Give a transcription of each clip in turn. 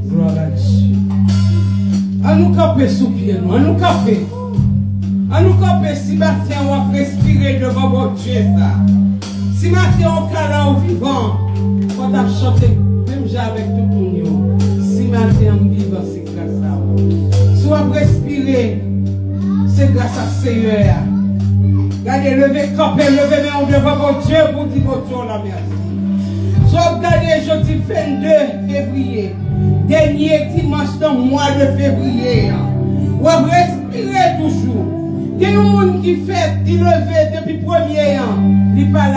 Gloire à Dieu. À nous camper sous pied, à nous camper. À nous camper si matin on va respirer devant votre Dieu. Si matin on cala au vivant, on va chanter, même j'ai avec tout le monde. Si matin on vivant, c'est grâce à vous. Si on va respirer, c'est grâce à Seigneur. Regardez, levez camper, levez main devant votre Dieu pour dire votre Dieu la merci. Soit regardez jeudi 22 février, dernier dimanche dans le mois de février. On va respirer toujours. Il y a des gens qui fait, qui levent depuis le premier an. Il n'est pas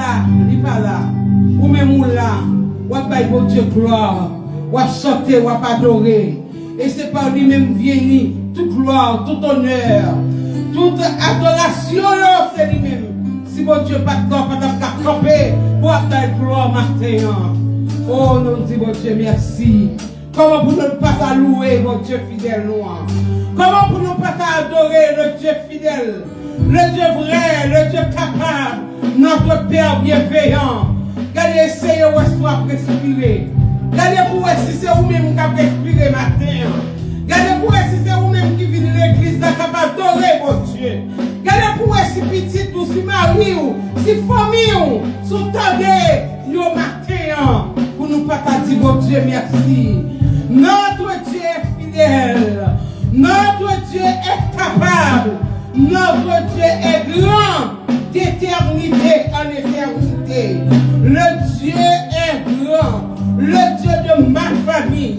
là. Ou même là. On va faire votre Dieu gloire. On va chanter, on va adorer. Et c'est par lui-même vient toute gloire, tout honneur, toute adoration, c'est lui-même. Si votre Dieu pas de corps, pas de camper, pour faire gloire matin. Oh, nous disons, votre Dieu, merci. Comment pour ne pas louer votre Dieu fidèle noir? Comment pour ne pas adorer le Dieu fidèle, le Dieu vrai, le Dieu capable, notre Père bienveillant? Regardez, essayez où est-ce qu'on respirer. Regardez pour si c'est vous-même qui avez respiré matin. Regardez pour si c'est vous-même qui vient de l'église, qui a adorer votre Dieu. Regardez pour si petit ou si mari ou si famille ou sont tendés au matin pour nous partager votre Dieu merci. Notre Dieu est fidèle. Notre Dieu est capable. Notre Dieu est grand d'éternité en éternité. Le Dieu est grand. Le Dieu de ma famille.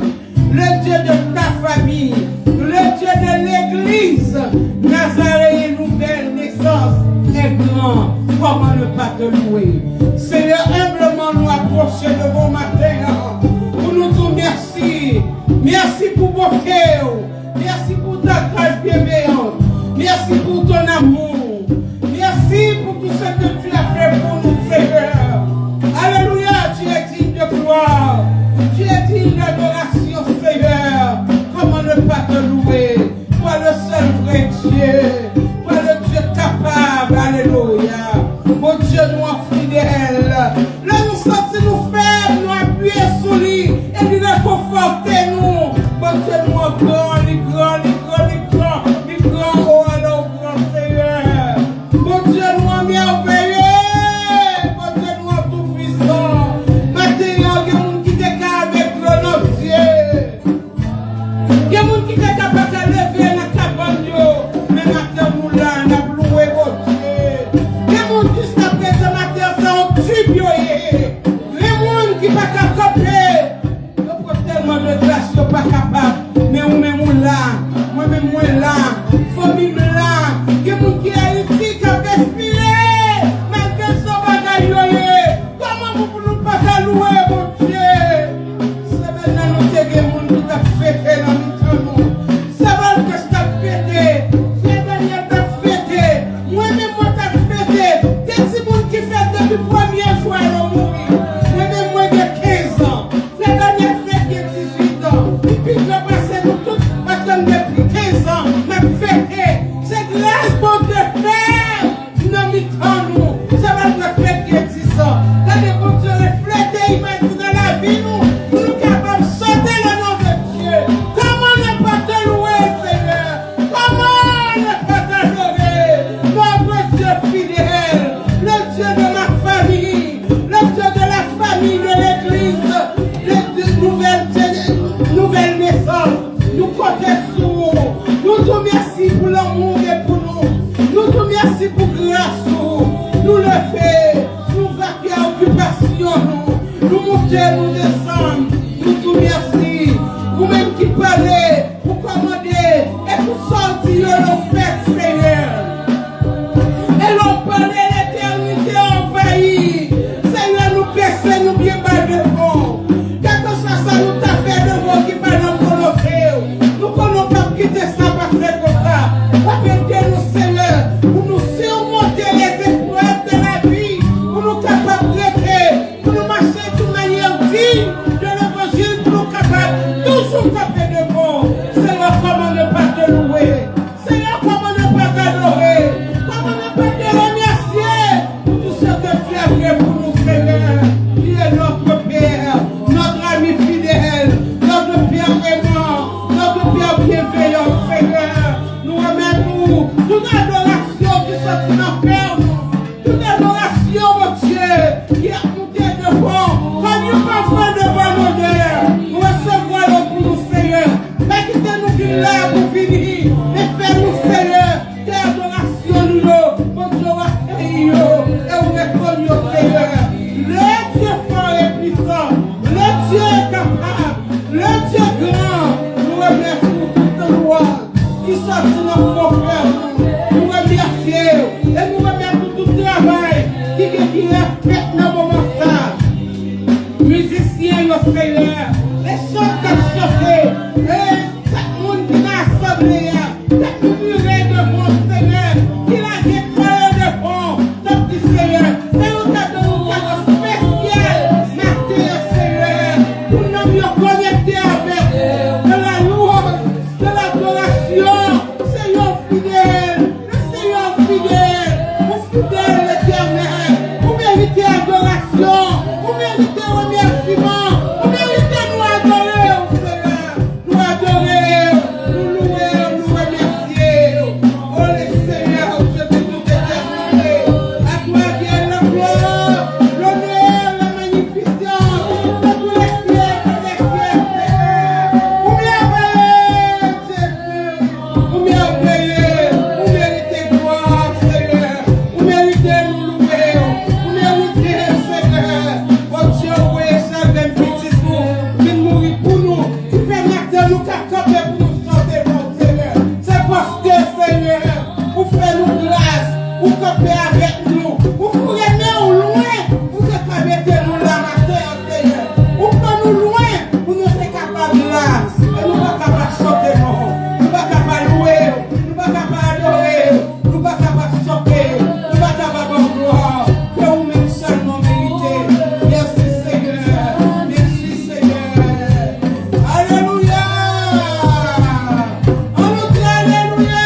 Le Dieu de ta famille. Le Dieu de l'église. Nazareth nouvelle naissance est grand. Comment ne pas te louer? Seigneur, humblement nous approcher de vos matins. Pour nous dire merci. Merci pour vos cœurs. Merci pour ta grâce bienveillante. Merci pour ton amour. Merci pour tout ce que tu as fait pour nous, Seigneur. Alléluia, tu es digne de gloire. Tu es digne d'adoration, Seigneur. Comment ne pas te louer? Toi le seul vrai Dieu. Toi le Dieu capable. Alléluia. Mon Dieu, nous fidèle. Là, nous sentons nous faibles, nous appuyer sur lui. Et nous réconforter nous. Mon Dieu, nous grand, les grands. Oh, alors, grand Seigneur. Mon Dieu, nous merveilleux. Mon Dieu, nous tout puissant. Maintenant, il y a des gens qui sont avec notre Dieu. Il y a des gens qui sont capables de lever la cabane. Mais maintenant, nous là, nous avons loué votre Dieu. Il y a des gens qui sont capables de matin, ça en tube. Dieu, mon Dieu, qui a monté devant. Quand nous passons devant nos dieux, nous recevons le pour nous, Seigneur. Mais quittez-nous qui là pour finir. Et fais-nous, Seigneur, tes adorations, nous, mon Dieu, et vous reconnaissons, Seigneur. Le Dieu fort et puissant, le Dieu capable, le Dieu grand, nous remercions pour toute gloire qui sort de notre confrère. Nous remercions et nous remercions tout le travail qui est fait dans le moment ça. Musiciens, nos Seigneur, les chanteurs chantés, et tout le monde qui n'a assemblé, tout le muré de mon Seigneur, qui l'a déclaré de fond, notre petit Seigneur, c'est un cadeau spécial, matin, Seigneur, pour nous connecter avec de la louange, de l'adoration, Seigneur fidèle, le Seigneur fidèle, mon fidèle l'éternel, vous méritez adoration, vous méritez remerciement, vous méritez nous adorer, Seigneur, nous adorer, nous louer, nous remercier. Oh le Seigneur, je te tout éternité, à toi vient la gloire, l'honneur, la magnificence, de tous les siècles, Seigneur. Vous merveillez, Jésus, vous merveillez, vous méritez gloire, Seigneur, vous méritez nous louer, vous méritez, Seigneur, votre Dieu, oui, ça vient petit nous, qui mourit pour nous, qui permet de nous cacaper pour nous chanter, mon Seigneur. C'est parce que, Seigneur, vous faites nous grâce, vous campez avec nous, vous prenez au loin, vous êtes mettez-nous là, matin, Seigneur. Vous prenez nous loin, vous nous êtes capables là, et nous ne sommes pas capables de chanter, non. Nous ne sommes pas capables de louer, nous ne sommes pas capables d'adorer, nous ne sommes pas capables de chanter, nous ne sommes pas capables de gloire, que vous-même seulement méritez. Merci, Seigneur, merci, Seigneur. Alléluia, on nous dit Alléluia.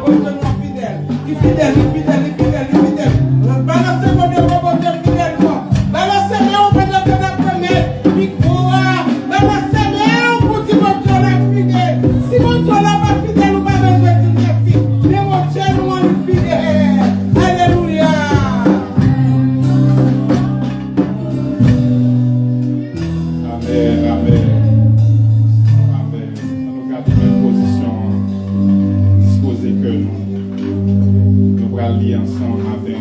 Votre nom fidèle, il fidèle, il fidèle, il fidèle, il fidèle. Balancez-moi de votre Dieu fidèlement. Balancez-moi, on peut notre premier micro. Balancez-moi, pour dire mon Dieu est fidèle. Si mon Dieu n'est pas fidèle, nous ne pouvons pas dire merci. Mais mon Dieu nous est fidèle. Alléluia. Amen, amen. Amen. Nous gardons une position disposée que nous allons lire ensemble avec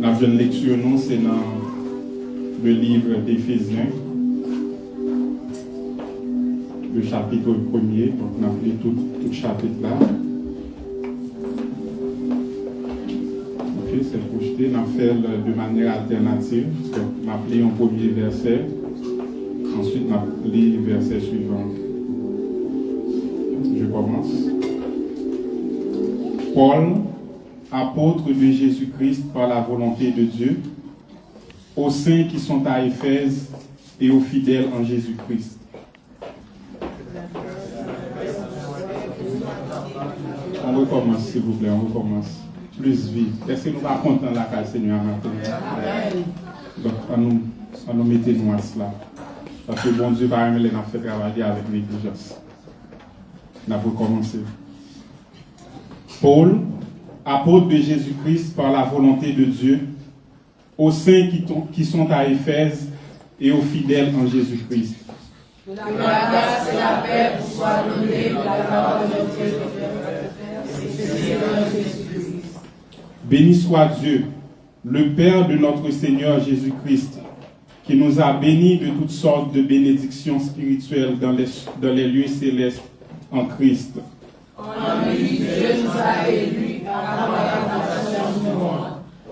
la jeune lecture, nous, c'est dans le livre d'Éphésiens, le chapitre 1er. Donc, on a pris tout le chapitre là. Ok, c'est projeté. On a fait de manière alternative. Donc, on a pris un premier verset. Ensuite, on a pris le verset suivant. Je commence. Paul, apôtre de Jésus-Christ par la volonté de Dieu, aux saints qui sont à Éphèse et aux fidèles en Jésus-Christ. On recommence, s'il vous plaît, on recommence. Plus vite. Est-ce que nous sommes contents là, car le Seigneur matin? Donc, on nous mettez nous à cela. Parce que bon Dieu, par exemple, il a fait travailler avec négligence. On a recommencé. Paul, apôtre de Jésus-Christ par la volonté de Dieu, aux saints qui sont à Éphèse et aux fidèles en Jésus-Christ. Que la grâce et la paix vous soient données par la parole de Dieu et Jésus-Christ. Béni soit Dieu, le Père de notre Seigneur Jésus-Christ, qui nous a bénis de toutes sortes de bénédictions spirituelles dans les lieux célestes en Christ. En lui, Dieu nous a élus avant la fondation du monde,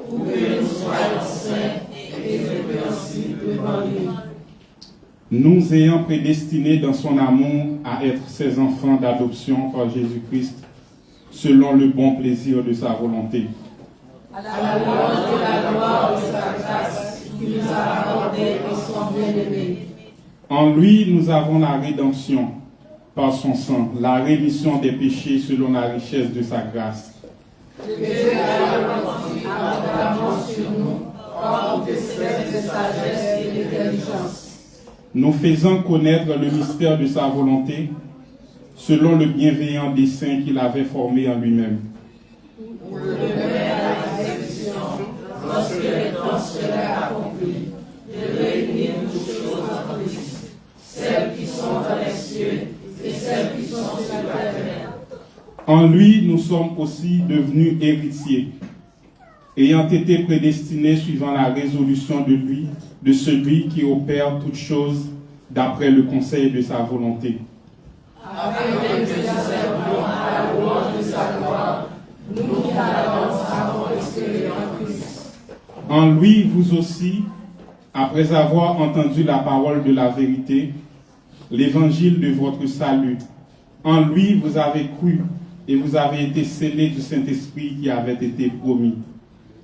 pour que nous soyons saints et irrépréhensibles devant lui. Nous ayant prédestinés dans son amour à être ses enfants d'adoption par Jésus-Christ, selon le bon plaisir de sa volonté. À la louange de la gloire de sa grâce, qui nous a accordé en son bien-aimé. En lui, nous avons la rédemption par son sang, la rémission des péchés selon la richesse de sa grâce. Dieu a rempli abondamment sur nous, par toute espèce de sagesse et d'intelligence. Nous faisant connaître le mystère de sa volonté, selon le bienveillant dessein qu'il avait formé en lui-même, pour le mettre à la perfection, lorsque les temps seraient accomplis, de réunir toutes choses en Christ, celles qui sont dans les cieux et celles qui sont sur la terre. En lui, nous sommes aussi devenus héritiers, ayant été prédestinés suivant la résolution de celui qui opère toutes choses d'après le conseil de sa volonté. Afin que nous servions à la louange de sa gloire, nous qui d'avance avons espéré en Christ. En lui, vous aussi, après avoir entendu la parole de la vérité, l'évangile de votre salut, en lui vous avez cru et vous avez été scellés du Saint-Esprit qui avait été promis.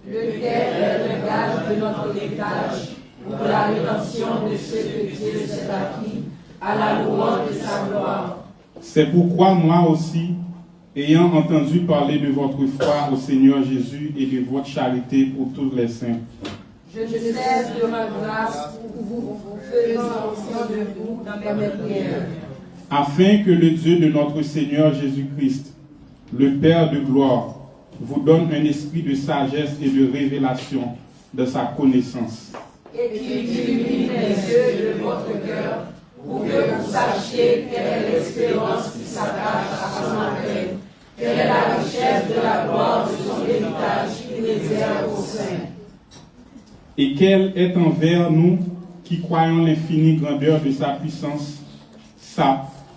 Lequel est le gage de notre héritage pour la rédemption de ceux que Dieu s'est acquis à la louange de sa gloire. C'est pourquoi moi aussi, ayant entendu parler de votre foi au Seigneur Jésus et de votre charité pour tous les saints, je cesse de ma grâce pour vous, faisant mention de vous dans mes prières. Afin que le Dieu de notre Seigneur Jésus-Christ, le Père de gloire, vous donne un esprit de sagesse et de révélation de sa connaissance. Et qu'il illumine les yeux de votre cœur pour que vous sachiez quelle est l'espérance qui s'attache à son appel, quelle est la richesse de la gloire de son héritage qu'il réserve aux saints. Et quelle est envers nous qui croyons l'infinie grandeur de sa puissance,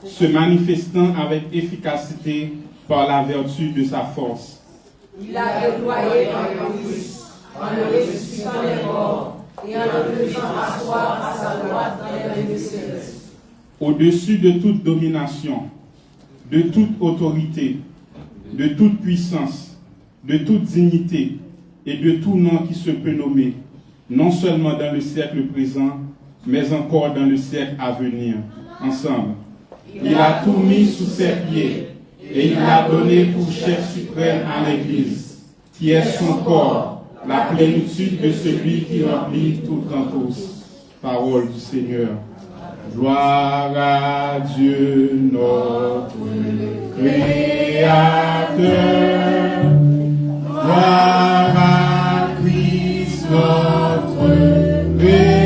se manifestant avec efficacité par la vertu de sa force. Il a déployé en Christ, en le ressuscitant des morts et en le faisant asseoir à sa droite dans les lieux célestes. Au-dessus de toute domination, de toute autorité, de toute puissance, de toute dignité et de tout nom qui se peut nommer, non seulement dans le siècle présent, mais encore dans le siècle à venir. Ensemble. Il a tout mis sous ses pieds et il l'a donné pour chef suprême à l'Église, qui est son corps, la plénitude de celui qui remplit tout en tous. Parole du Seigneur. Gloire à Dieu notre Créateur. Gloire à Christ notre Rédempteur.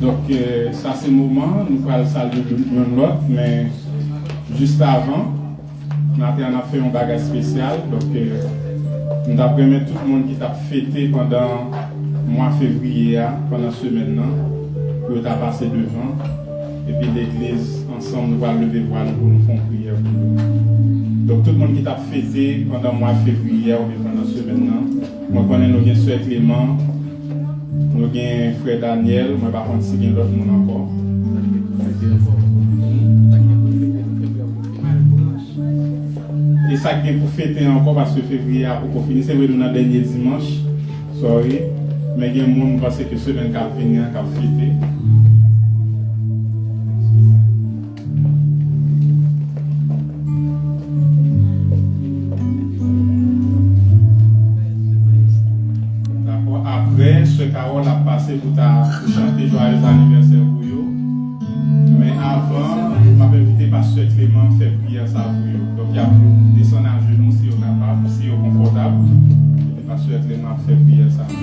Donc, ça c'est le moment, nous allons saluer l'autre, mais juste avant, nous avons fait un bagage spécial. Donc, nous avons permis tout le monde qui t'a fêté pendant le mois de février, pendant ce semaine, pour t'a passé devant. Et puis l'église, ensemble, nous allons lever voile pour nous faire prière. Donc, tout le monde qui t'a fêté pendant le mois de février ou pendant ce semaine, moi, je connais nos soeur Clément. Nous avons frère Daniel, je ne sais pas si il y a d'autres monde encore. Et ça qui est pour fêter encore parce que février a pour finir, c'est vrai nous le dernier dimanche, sorry, mais il y a des gens qui pensent que semaine qui va venir, qui va fêter. Ce carole a passé pour chanter joyeux anniversaire pour vous. Mais avant, je m'avais invité Pasteur Clément à faire prière ça pour vous. Donc il y a descendre à genoux si vous êtes capable, si vous êtes confortable. Et Pasteur Clément a fait prière ça pour vous.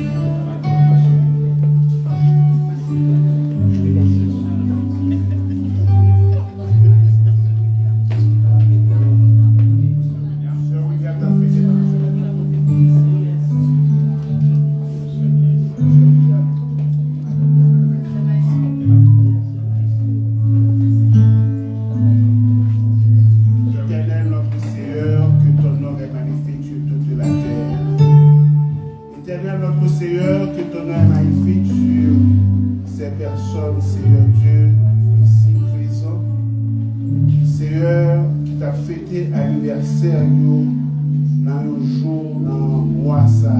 Seigneur, qui t'a fêté anniversaire dans un jour, dans mois ça,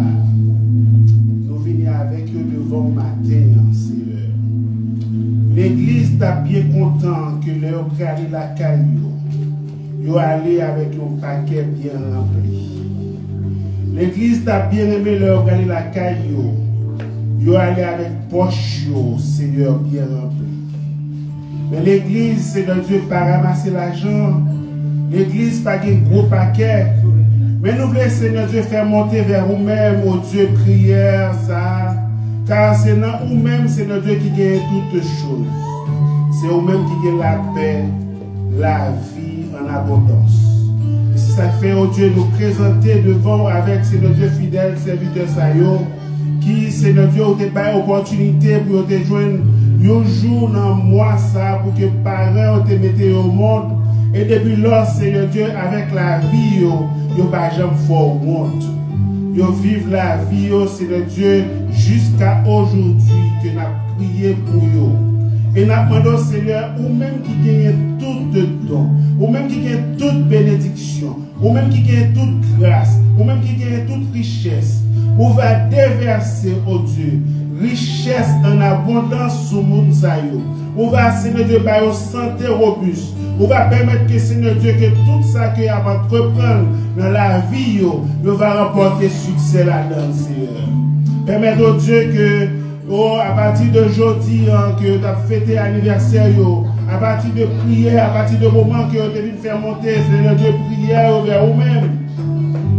nous venons avec eux devant le matin, Seigneur. L'église t'a bien content que leur calé la caillou. Ils allé avec un paquet bien rempli. L'église t'a bien aimé leur calé la caillou. Ils allé avec poche, Seigneur, bien rempli. Mais l'église, c'est de Dieu pas ramasser l'argent. L'église pas un gros paquet. Mais nous voulons, Seigneur Dieu, faire monter vers vous-même, au Dieu, prière, ça. Car c'est dans vous-même, Seigneur Dieu, qui gagne toutes choses. C'est vous-même qui gagne la paix, la vie en abondance. Et c'est ça que fait, oh Dieu, nous présenter devant avec, Seigneur Dieu, fidèle serviteur Sayo, qui, Seigneur Dieu, a des opportunités pour te joindre un jour dans le mois, ça, pour que parents te mettent au monde. Et depuis lors, Seigneur Dieu, avec la vie, yo pas jamais fort honte. Yo vivent la vie, Seigneur Dieu, jusqu'à aujourd'hui que nous avons prié pour eux. Et nous demandons, Seigneur, ou même qui gagne tout de don, ou même qui gagne toute bénédiction, ou même qui gagne toute grâce, ou même qui gagne toute richesse, ou va déverser, oh Dieu, richesse en abondance sur le monde. On va, Seigneur Dieu, par une santé robuste. On va permettre que, Seigneur Dieu, que tout ça qu'il y a à entreprendre dans la vie, on va remporter succès là-dedans, Seigneur. Permettez, oh Dieu, que, à partir d'aujourd'hui, que tu as fêté l'anniversaire, à partir de prière, à partir du moment que tu as dû faire monter, Seigneur Dieu, prière vers vous-même.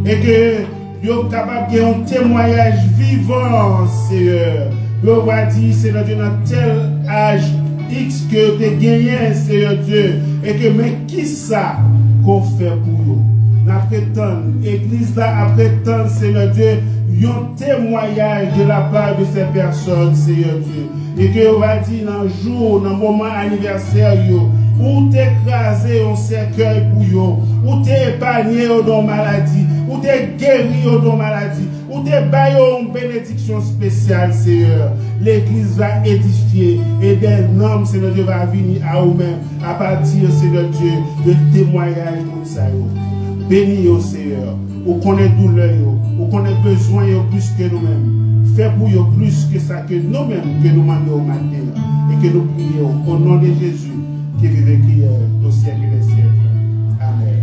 Et que vous êtes capable de faire un témoignage vivant, Seigneur. Vous va dire, Seigneur Dieu, dans tel âge X que tu as gagné, Seigneur Dieu. Et que, mais qui ça qu'on fait pour vous? Nous prétendons, l'église là, a prétendre, Seigneur Dieu, un témoignage de la part de ces personnes, Seigneur Dieu. Et que on va dire dans le jour, dans le moment anniversaire, où t'es écrasé un cercueil pour eux, où t'es épargné dans maladie, où t'es guéri dans maladie, où t'es baillé une bénédiction spéciale, Seigneur. L'église va édifier et des noms, Seigneur Dieu, va venir à vous-même à partir, Seigneur Dieu, de témoignages comme ça. Bénis au Seigneur. Vous connaissez douleur, vous connaissez besoin plus que nous-mêmes. Fais pour vous plus que ça que nous-mêmes que nous demandons au matin et que nous prions au nom de Jésus qui vive et qui est au siècle des siècles. Amen.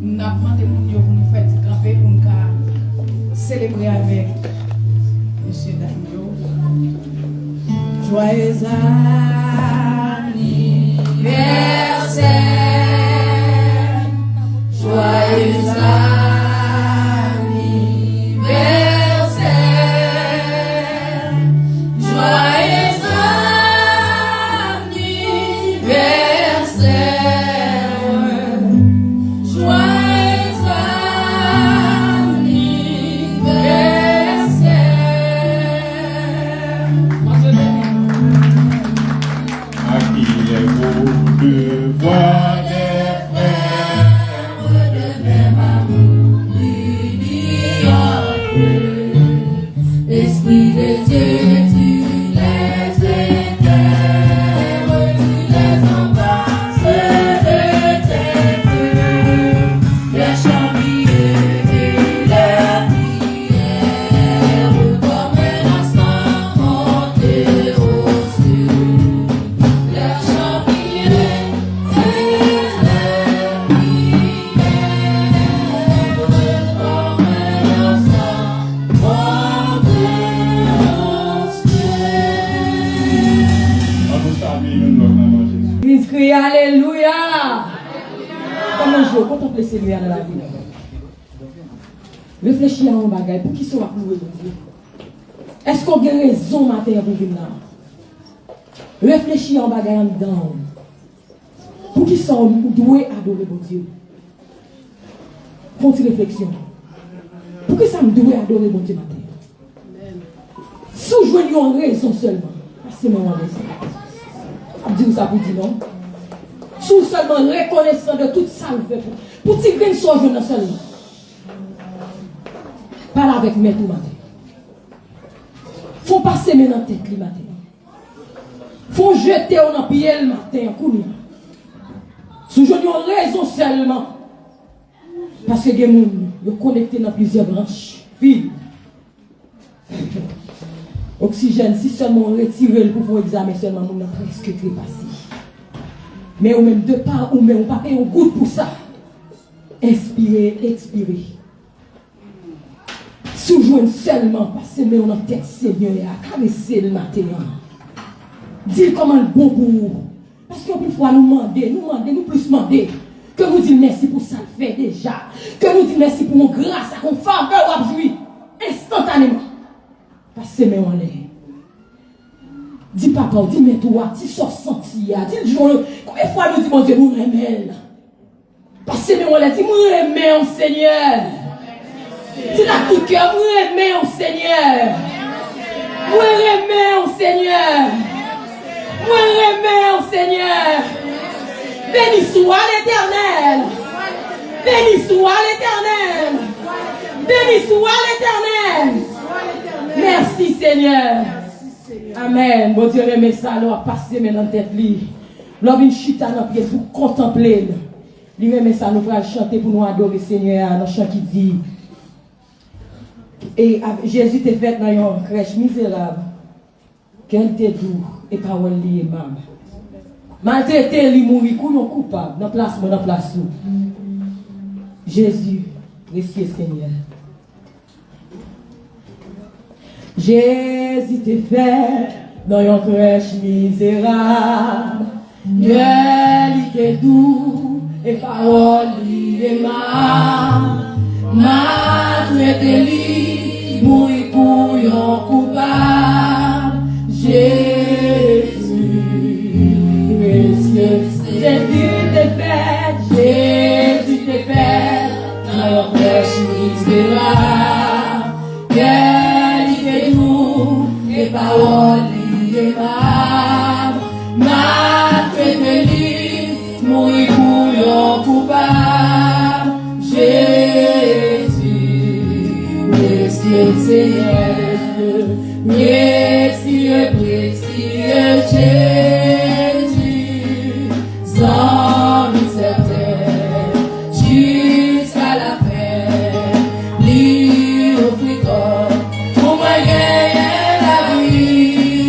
Nous avons demandé pour nous faire camper pour nous célébrer avec M. Daniel. Joyeux anniversaire, joyeux anniversaire, joyeux anniversaire, joyeux de voir des frères de même amour, l'Esprit de Dieu, tu les éclaires, tu les embrasses de tes feux, les chambillés et les prières, comme un instant monté aux cieux, les chambillés et les prières, comme un instant monté aux cieux. On nous salue le nom de notre Jésus. Christ crie Alléluia. Comment je contemple le Seigneur dans la vie. Réfléchis à un bagage. Pour qui soit loué de Dieu? Est-ce qu'on a raison matin pour venir là? Réfléchis à un bagage en dedans. Pour qui soit doué adorer mon Dieu? Continue réflexion. Pour qui ça me doit adorer mon Dieu matin? Si vous jouez une raison seulement, c'est mon raison. Je dis ça pour dire non. Sous seulement reconnaissant de tout ça, le fait pour tirer une sorte de seulement. Parle avec maître matin. Faut passer maintenant tête le matin. faut jeter on a pied le matin, kounia. Sous une raison seulement. Parce que les gens sont connectés dans plusieurs branches. Fil. Oxygène, si seulement on retire le pour examen seulement, on a presque trépassé. Mais on même deux pas, ou même on pas payer un goutte pour ça. Inspirez, expirez. Sous-joindre seulement, parce que on a tête Seigneur à caresser le matin. Dis comment le bon pour vous. Parce que plus fois nous nous plus demander. Que nous disons merci pour ça le fait déjà. Que nous disons merci pour mon grâce à qu'on faveur ou abjoui. Instantanément. Parce que on est. Dis papa, dis mais toi, dis so senti, dis le jour. Combien de fois nous disons mon Dieu, nous remèlons. Parce que on est, dis nous remèlons Seigneur. Dis la tout cœur, nous remèlons Seigneur. Nous remèlons Seigneur. Nous remèlons Seigneur. Béni soit l'Éternel. Béni soit l'Éternel. Béni soit l'Éternel. Merci Seigneur. Amen. Bon Dieu, remet ça, là, passer maintenant dans tête li. L'homme une chita dans pied pour contempler. Lui remet ça, nous allons chanter pour nous adorer Seigneur dans le chant qui dit. Et Jésus t'est fait dans une crèche misérable. Qu'elle t'est doux et parole li aimable. Maltraité, lui mourir, nous coupable, dans place, dans place. Jésus, précieux Seigneur. Jésus t'est fait dans une crèche misérable. Dieu, il t'est doux et parole lui aimable. Maltraité, lui mourir pour un coupable. Jésus t'est fait, Jésus t'est fait, dans la crèche misérable. Quel est nous, et paroles aimables. Maltraité, mourir pour un coupable. Jésus, précieux Seigneur, précieux, précieux Jésus. Sans certain, jusqu'à la fin, lui offrit pour moi gagner la vie.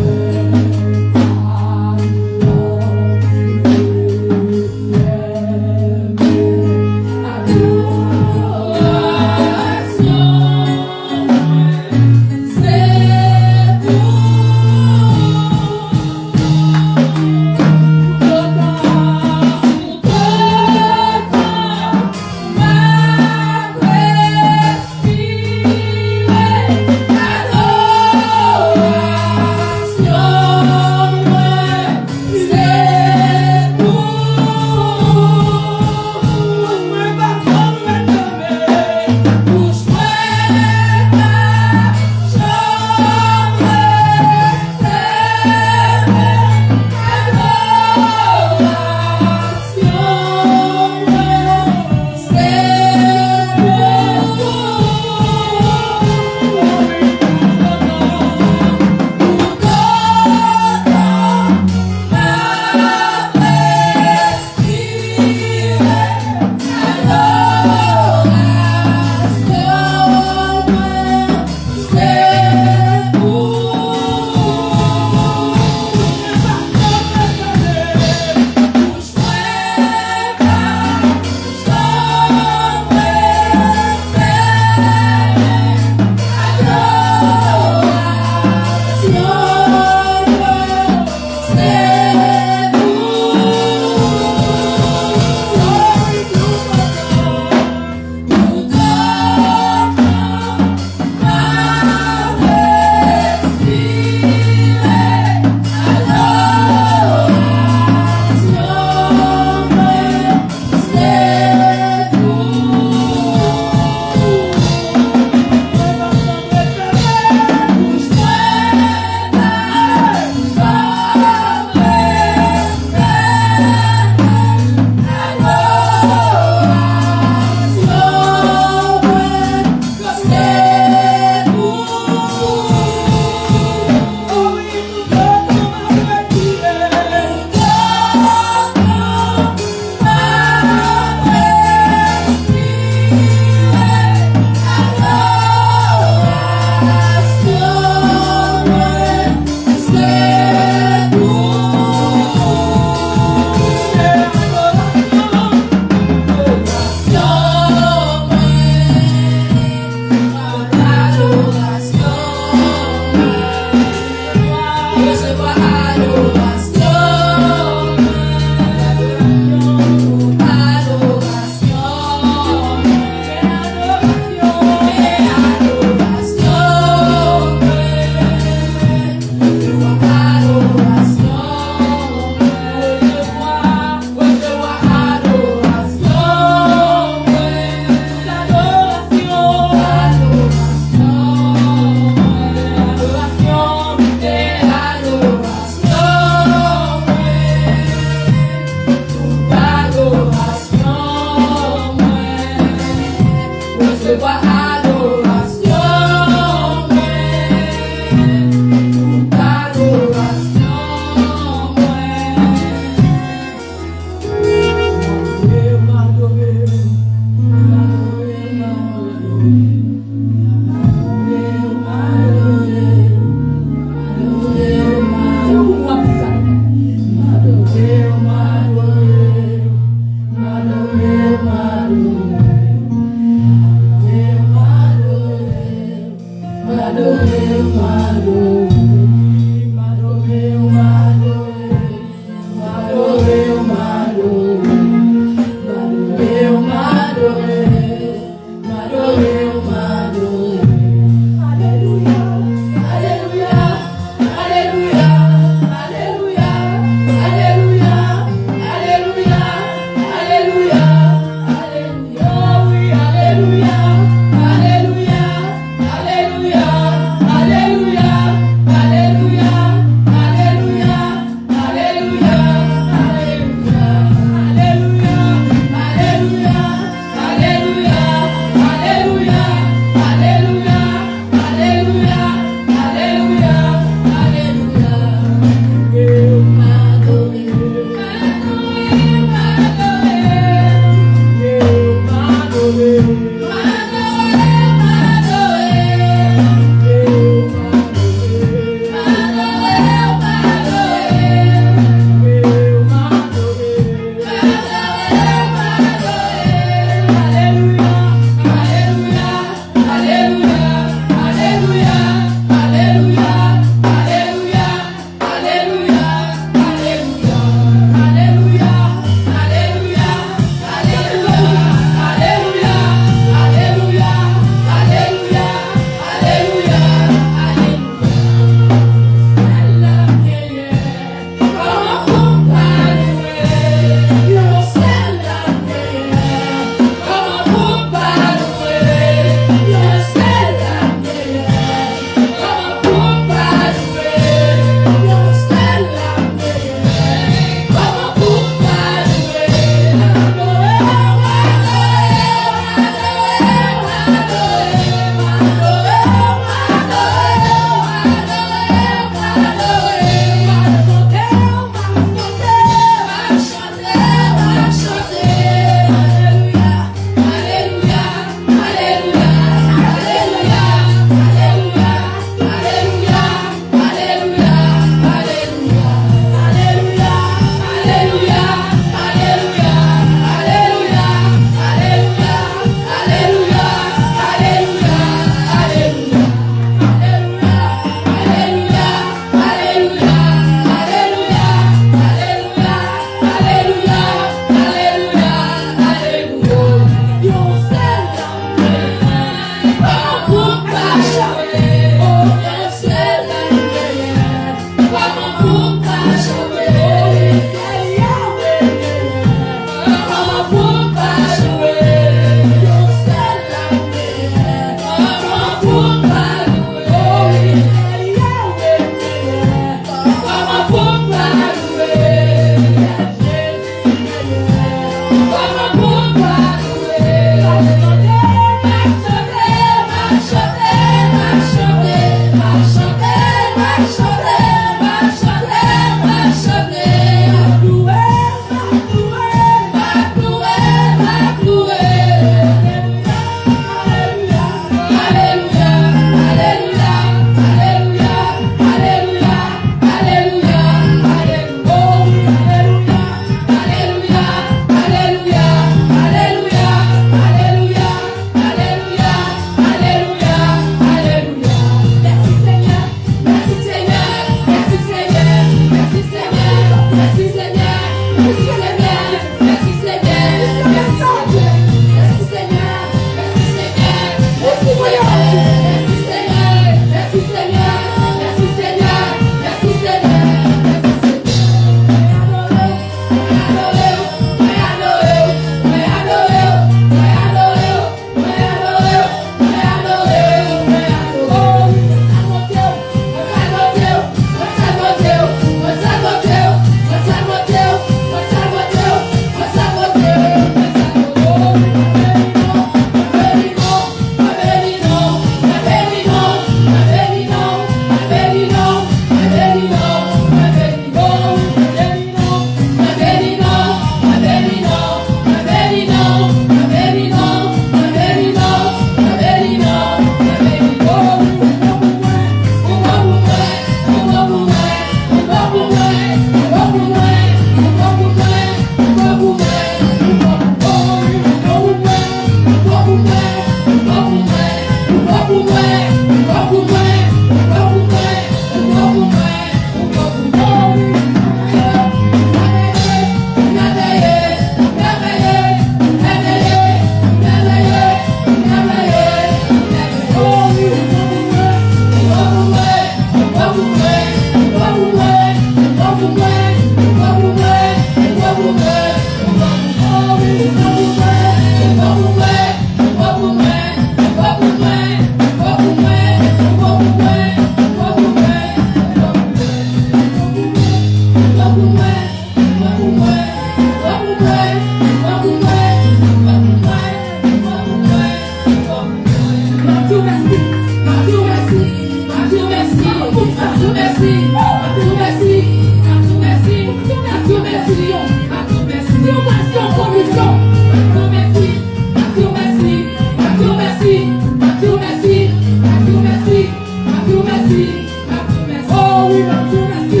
Oh, we love you, merci.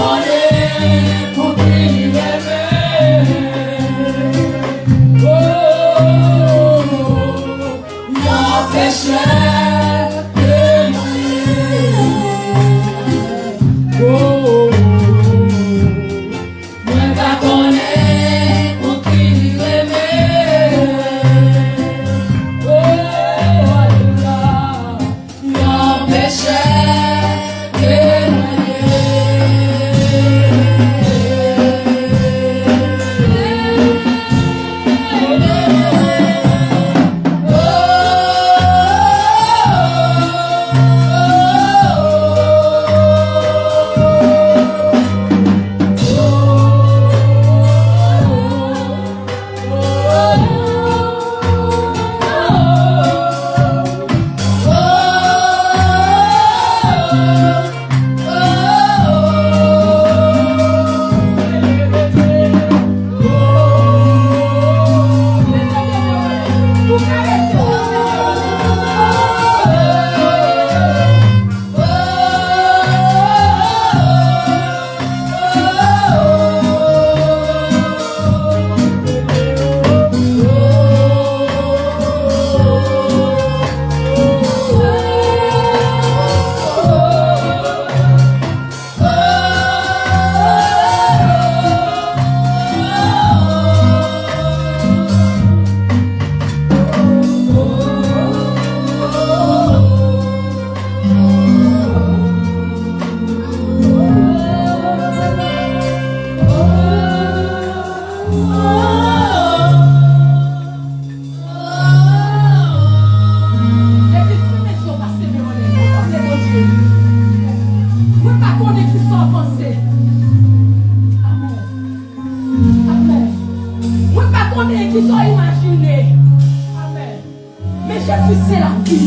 connaît pour qui il aimait. Oh, mon péché témoigné. Oh, moi pas connaît pour qui il aimait. Oh, alléluia, mon péché la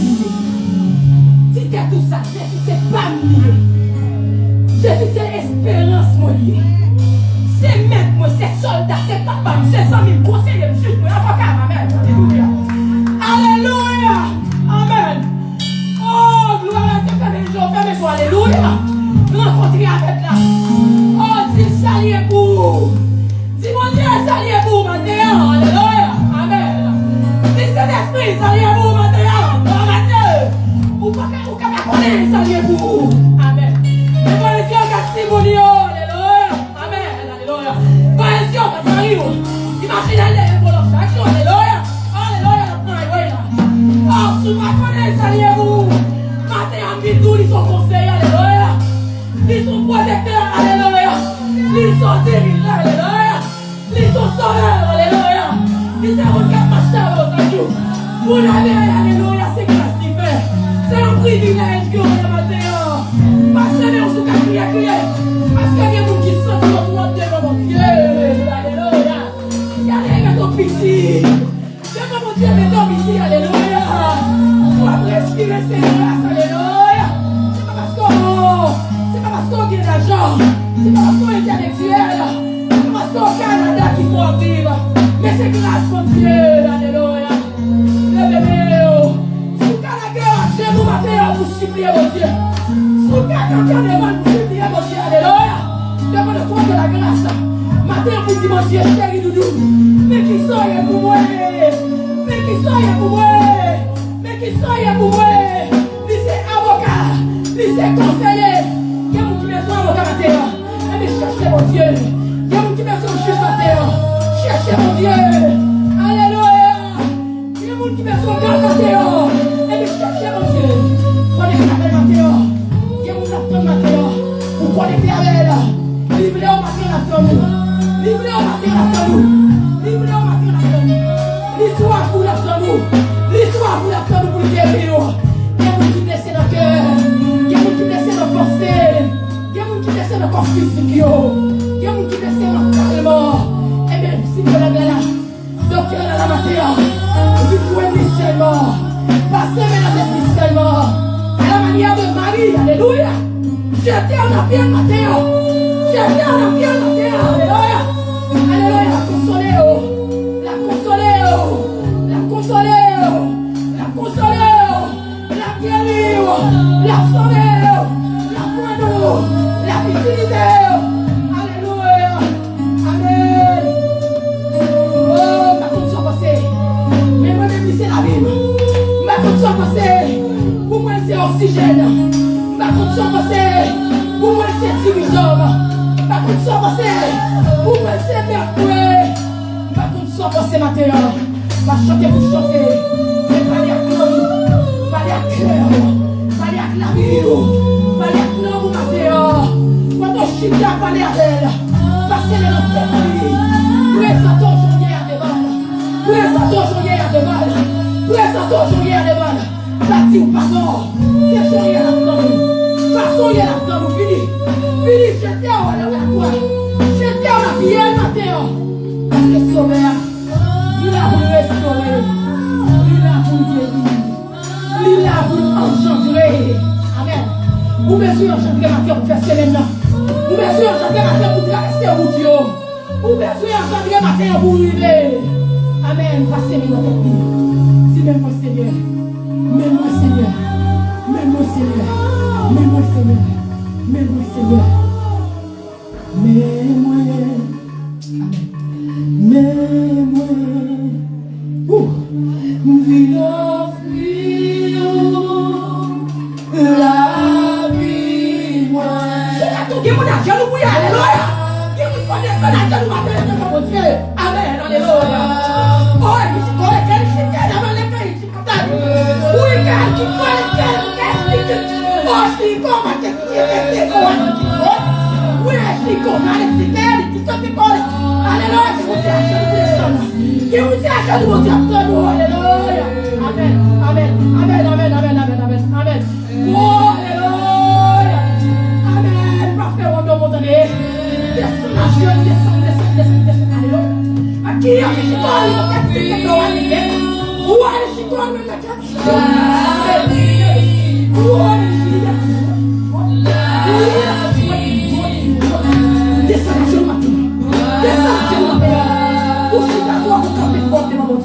oxygène. Pas contre son passé. Pour moi, c'est dirigeant. Pas contre son passé. Pour moi, c'est mercredi. Pas contre son passé matin. Va chanter pour chanter. Mais parler à cœur. Parler à cœur. Parler à la vie. Parler à cœur pour matin. Quand on chute à parler à elle. Passez les notes de vie. Présente aujourd'hui à des balles. Présente aujourd'hui à des balles. Présente aujourd'hui à des balles. Bâti ou pardon. C'est aujourd'hui à la fin. Façon il y a la fin. Fini. Fini. J'étais à la toi. J'étais à la vie le matin. Parce que sauveur. Il a voulu restaurer. Il a voulu guérir. Il a voulu engendrer. Amen. Vous mesurez engendrer matin pour faire célèbre. Vous mesurez engendrer matin pour traverser le route. Vous mesurez engendrer matin pour arriver. Amen. Passez-moi dans votre vie. Si même mon Seigneur. Même mon Seigneur. Même mon Seigneur. Même mon Seigneur. Même mon Seigneur. Mais moi. Mais moi. La vie, moi. C'est à tout qui mon argent, nous pouvons alléluia. Qui vous connaissez l'argent, nous m'appelons Dieu. Amen, alléluia. Oh, il dit qu'on est quel chien, avant les pays, il dit qu'on est. Oui, car qui connaît quel oh, je dis qu'on va te quitter, oui, je dis qu'on va te quitter, qui sont tes collègues. Alléluia, qui vous dit argent, nous descendons. Qui vous dit argent, nous descendons. Alléluia. Amen, amen, amen, amen, amen, amen, amen, amen. Oh, alléluia. Amen. Parfait, on doit monter. Descends, alléluia. Aqui, ó, que chicone, não quer ficar com o olho aqui. O olho chicone, não quer ficar. O olho desça na chama, desça na chama. O chicone, o cabelo, o cabelo, o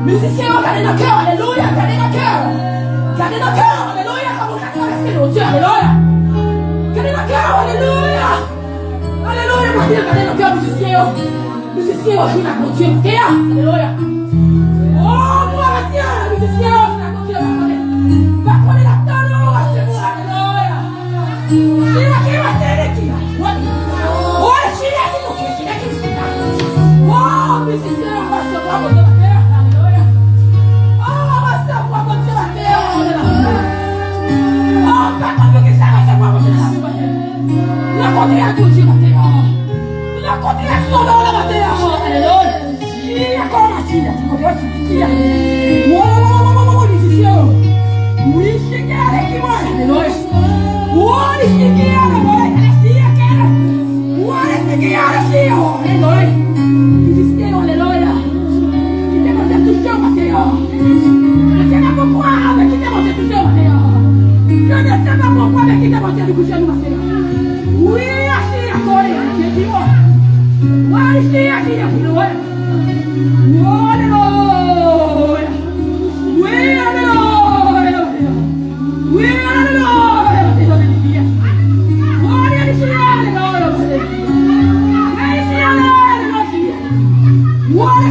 Musiciens, regardez nos cœurs, alléluia, regardez nos cœurs. Gardez nos cœurs, alléluia, comme on a traversé nos dieux, alléluia. Gardez nos cœurs, alléluia. Alléluia, Matthieu, gardez nos cœurs, musiciens. Musiciens, on joue la continue, alléluia. Oh, moi, Matthieu, musiciens, on joue la continue, va prendre la tonne, alléluia. Chila qui va t'aider, qui va. Oh, Chila qui va t'aider, Chila qui va t'aider. Oh, musiciens, on va se voir, on va se faire, alléluia. Oh, on va se voir, on va se faire, alléluia. Oh, pas comme que ça va se voir, on va se faire. La continue à tout, Matteo. La continue à son nom, Matteo. Alléluia. Chila, comme la Chila, tu vois, tu dis. Oh, musiciens. Oui, Chila, qui va, alléluia. What is the gear? What is the gear? What is the gear? Alléluia. Musicien, alléluia. Qui t'a monté toujours, Matteo. Je ne sais pas pourquoi, mais qui t'a monté toujours, Matteo. Je ne sais pas pourquoi, mais qui t'a monté toujours, Matteo. Oui, assis à toi, dis-moi. What is the gear? Alléluia. Alléluia. Oui, alléluia. Oui, alléluia. Oh,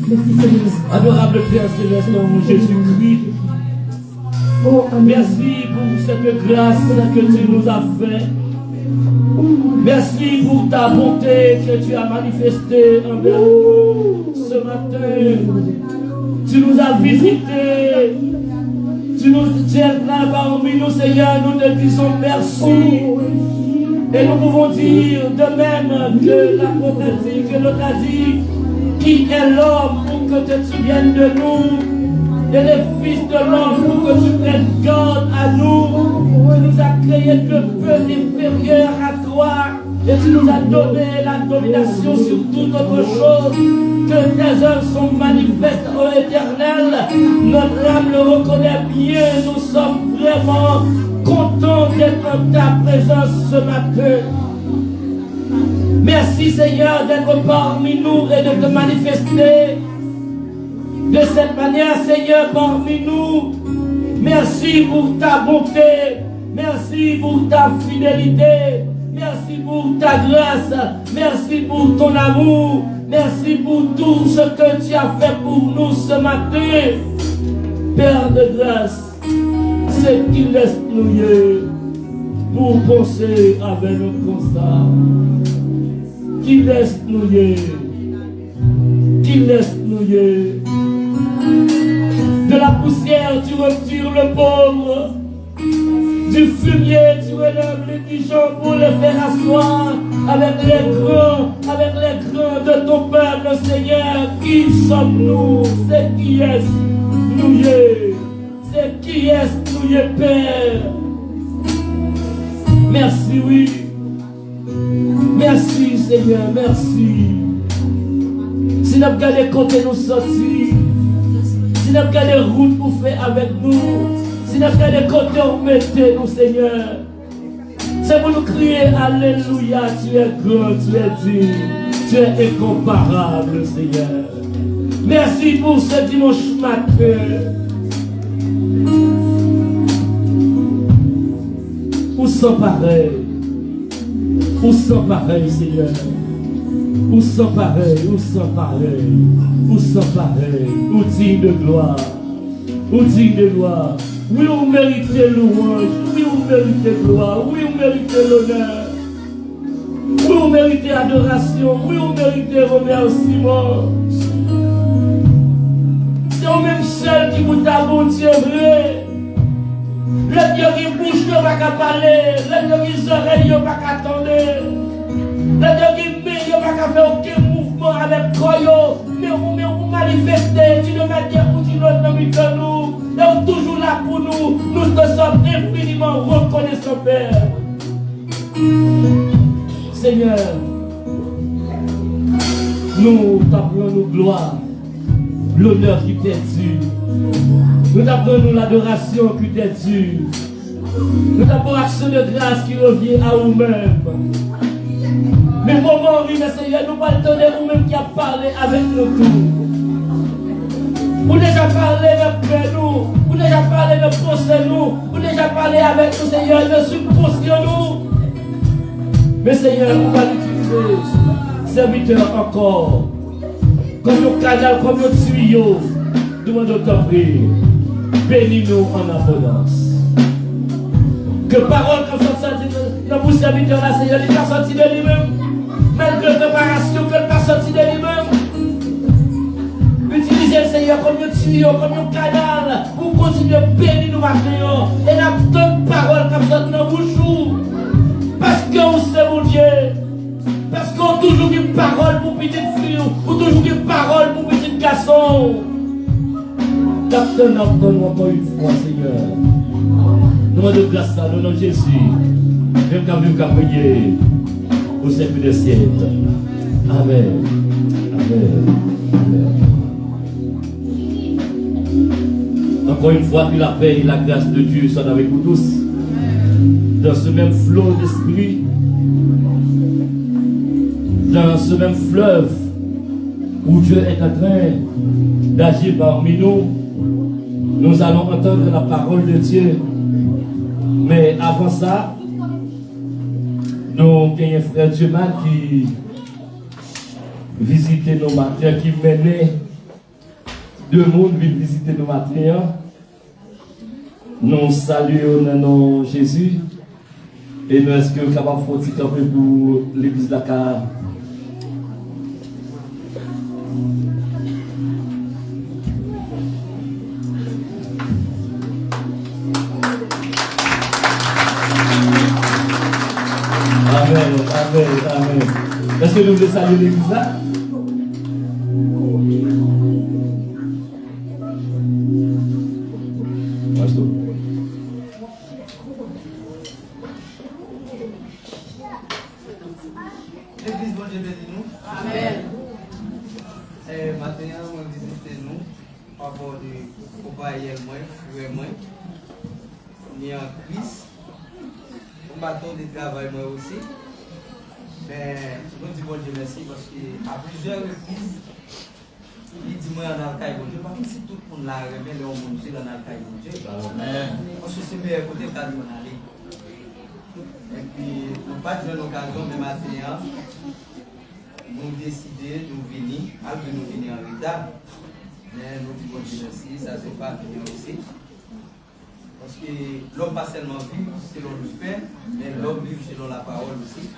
Merci Seigneur. Adorable Père Céleste, mon Jésus-Christ. Oh, amen. Merci pour cette grâce que tu nous as faite. Merci pour ta bonté que tu as manifestée envers nous ce matin. Tu nous as visités. Tu es là parmi nous, Seigneur. Nous te disons merci. Et nous pouvons dire de même que l'apôtre a dit, que l'autre a dit, qui est l'homme pour que tu te souviennes de nous, et les fils de l'homme pour que tu prennes garde à nous. Tu nous as créé de peu inférieur à toi, et tu nous as donné la domination sur toute autre chose. Que tes œuvres sont manifestes au éternel. Notre âme le reconnaît bien. Nous sommes vraiment contents d'être en ta présence ce matin. Merci Seigneur d'être parmi nous et de te manifester de cette manière, Seigneur, parmi nous. Merci pour ta bonté. Merci pour ta fidélité. Merci pour ta grâce. Merci pour ton amour. Merci pour tout ce que tu as fait pour nous ce matin. Père de grâce, c'est qu'il laisse nous pour penser avec nous comme ça. Qu'il laisse nous Qu'il laisse nous de la poussière, tu retires le pauvre. Du fumier, tu relèves les indigents pour les faire asseoir avec les grands de ton peuple, Seigneur. Qui sommes-nous? C'est qui est-nous? C'est qui est-nous, Père? Merci, oui. Merci, Seigneur, merci. Si nous avons gardé côté nous sortir, si nous avons gardé route pour faire avec nous, si nous avons gardé côté pour mettre nous, Seigneur, c'est pour nous crier Alléluia, tu es grand, tu es digne, tu es incomparable, Seigneur. Merci pour ce dimanche matin. Où sans pareil, Seigneur. Où sans pareil, où digne de gloire, Oui, vous méritez louange, oui, vous méritez gloire, oui, vous méritez l'honneur, oui, vous méritez adoration, oui, vous méritez remerciement. C'est au même seul qui vous a bon Dieu vrai. Le Dieu qui bouge ne va pas parler, le Dieu qui oreille ne va pas attendre, le Dieu qui met ne va pas faire aucun mouvement avec Koyo, mais vous manifestez, tu ne m'as dit où tu nous de nous, et vous toujours là pour nous, nous te sommes infiniment reconnaissants, Père. Seigneur, nous t'appelons nous gloire, l'honneur qui t'est dû. Nous t'appelons l'adoration qui t'est due. Nous t'appelons l'action de grâce qui revient à nous-mêmes. Mais moment oui, Seigneur, nous pas le temps de nous-mêmes qui a parlé avec nous tous. Vous déjà parlé de nous, vous déjà parlé de penser nous, vous déjà parlé avec nous, Seigneur, de subconscient nous. Mais Seigneur, nous va l'utiliser, serviteur encore, comme nos canal, comme nos tuyaux, demandons ton prière. Bénis-nous en abondance. Que parole comme ça sortit dans vos serviteurs là, Seigneur, il n'est pas sorti de lui-même. Malgré la préparation que n'est pas sorti de lui-même. Utilisez le Seigneur comme un tuyau, comme un canal, pour continuer à bénir nous maintenant. Et la bonne parole comme ça dans vos jours. Parce que vous c'est mon Dieu. Parce qu'on a toujours une parole pour petite fille, ou toujours une parole pour petit garçon. Donne encore une fois, Seigneur. Nous demandons grâce à nous, nom de Jésus. Même quand nous avons prié au siècle des siècles. Amen. Amen. Amen. Encore une fois, que la paix et la grâce de Dieu soient avec vous tous. Dans ce même flot d'esprit, dans ce même fleuve où Dieu est en train d'agir parmi nous. Nous allons entendre la parole de Dieu. Mais avant ça, nous avons un frère Dumas qui visitait nos matins, qui menait Deux mondes viennent visiter nos matins. Nous saluons le nom de Jésus. Et nous est-ce que nous sommes capables de faire un peu pour l'église Dakar? Amen, amen, amen. Est-ce que nous voulons saluer l'église là? L'église, bon Dieu bénisse nous. Amen. Maintenant, on visite nous par rapport au bail moi, ni en Christ. On bâton de travail moi aussi. Mais je dis bon Dieu merci parce qu'à plusieurs reprises, il dit moi en alcaï bon Dieu. Pas comme si tout le monde l'a révélé au monde dans l'alcaï bon Dieu. Parce que c'est meilleur côté qu'à nous aller. Et puis, nous pas de l'occasion de matin, nous décider de venir, alors que nous venir en retard. Mais nous disons merci, ça c'est pas venir aussi. Parce que l'homme pas seulement vit selon le Père, mais l'homme vit selon la parole aussi.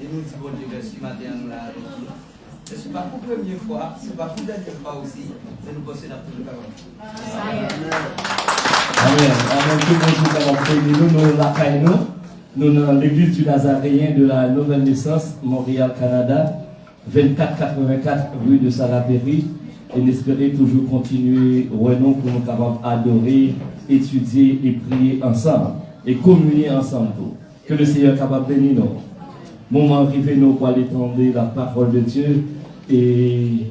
Et nous disons Dieu merci matin nous là. Ce n'est pas pour la première fois, ce n'est pas pour la dernière fois aussi, mais nous pensons à tout le parole. Amen. Amen. Tout le monde nous avons pris, nous l'accueillons. Nous dans l'église du Nazaréen de la Nouvelle Naissance, Montréal, Canada, 2484 rue de Salaberry, et n'espérez toujours continuer pour nous capables d'adorer, étudier et prier ensemble, et communier ensemble. Que le Seigneur est capable de bénir nous. Moment arrivé, nous pour aller entendre la parole de Dieu, et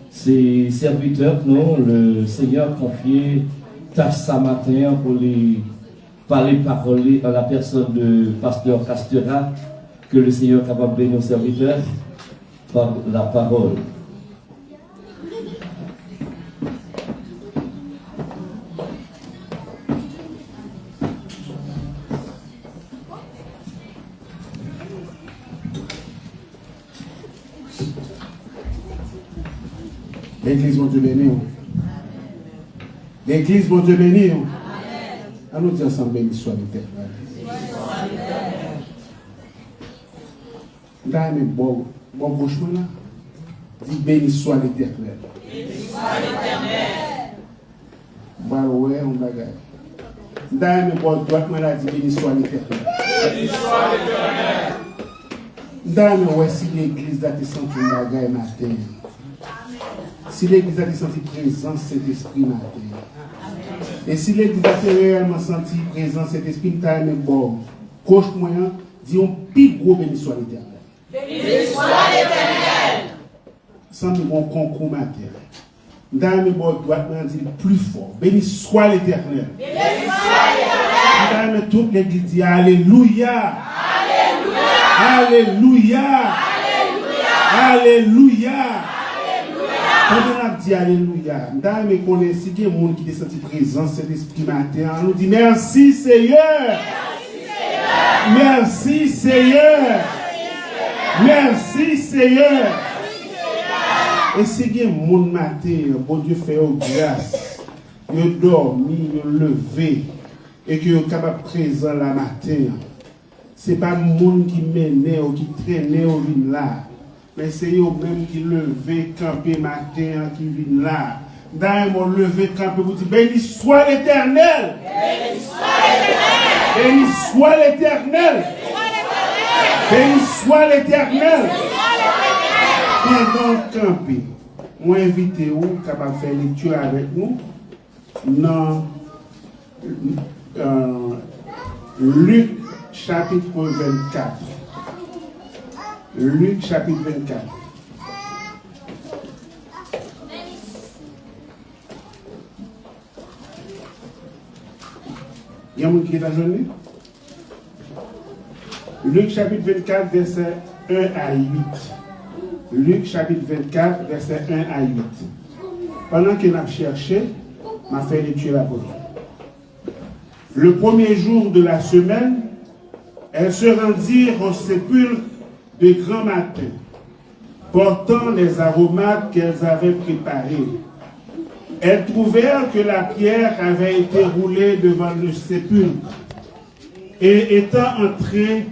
ses serviteurs, nous, le Seigneur confié tâche ce matin pour les parler à la personne de pasteur Castera, que le Seigneur est capable de bénir nos serviteurs par la parole. L'église, bon Dieu béni. L'église, bon Dieu béni. À nous dire ensemble, béni soit l'Éternel. Là, mais bon bouchement là, dit béni soit l'Éternel. Béni soit l'Éternel. Voilà, ouais, on bagaille. Là, mais bon droitement là, dit béni soit l'Éternel. Béni soit l'Éternel. Là, mais ouais, si l'église a été sentie un bagaille matin. Si l'église a été sentie présence, cet esprit matin. Et si l'église a réellement senti présence, cet esprit t'a aimé bon, coach moyen, dit on plus gros béni soit l'Éternel. Béni soit l'Éternel. Sans nous bon concours matin. Dans mes bords droite, on dit plus fort. Béni soit l'Éternel. Béni soit l'Éternel. Dans toute l'église dit Alléluia. Alléluia. Alléluia. Alléluia. Quand on a dit Alléluia, dans mes connaissances, il y a des gens qui ont senti présence, cet esprit matin, on nous dit merci Seigneur. Merci Seigneur. Merci Seigneur. Et si il y a des gens matin, bon Dieu fait grâce, ils ont dormi, ils ont levé, et qu'ils sont capables de présent la matin. Ce n'est pas le monde qui menait ou qui traînait au vin là. Mais c'est eux-mêmes qui levé, campé matin, qui viennent là. Dans mon levé, campé, vous dites, béni soit l'Éternel. Béni soit l'Éternel. Béni soit l'Éternel. Béni soit l'Éternel. Pendant campé, moi invite vous, capable de faire lecture avec nous, dans Luc chapitre 24. Luc chapitre 24. Il y a un qui est à journée? Luc chapitre 24, verset 1 à 8. Luc chapitre 24, verset 1 à 8. Pendant qu'il a cherché, m'a fait lecture la parole. Le premier jour de la semaine, elles se rendirent au sépulcre de grand matin, portant les aromates qu'elles avaient préparés. Elles trouvèrent que la pierre avait été roulée devant le sépulcre. Et étant entrées,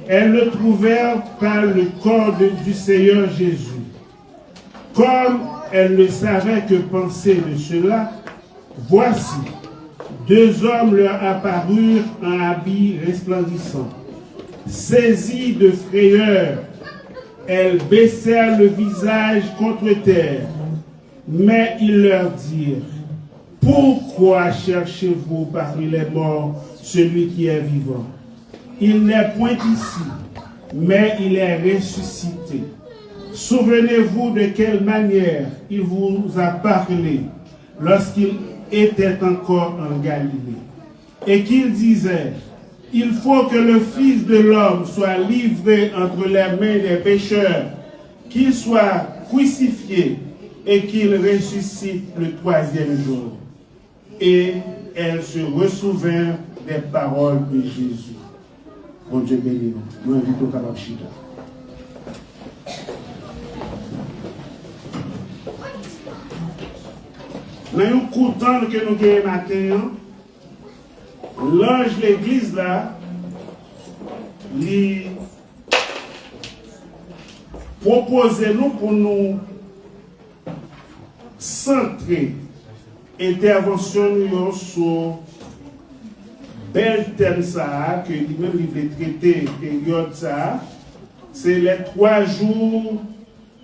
elles le trouvèrent par le corps du Seigneur Jésus. Comme elles ne savaient que penser de cela, voici, 2 hommes leur apparurent en habits resplendissants. Saisies de frayeur, elles baissèrent le visage contre terre. Mais ils leur dirent, « Pourquoi cherchez-vous parmi les morts celui qui est vivant? Il n'est point ici, mais il est ressuscité. Souvenez-vous de quelle manière il vous a parlé lorsqu'il était encore en Galilée. Et qu'il disait, il faut que le Fils de l'homme soit livré entre les mains des pécheurs, qu'il soit crucifié et qu'il ressuscite le 3e jour. » Et elles se ressouvinrent des paroles de Jésus. Bon Dieu béni. Nous invitons Kabab Chita. Dans un coup de temps que nous avons matin, l'ange de l'église là, lui propose nous pour nous centrer intervention sur bel thème ça que lui-même il veut traiter période ça, c'est les 3 jours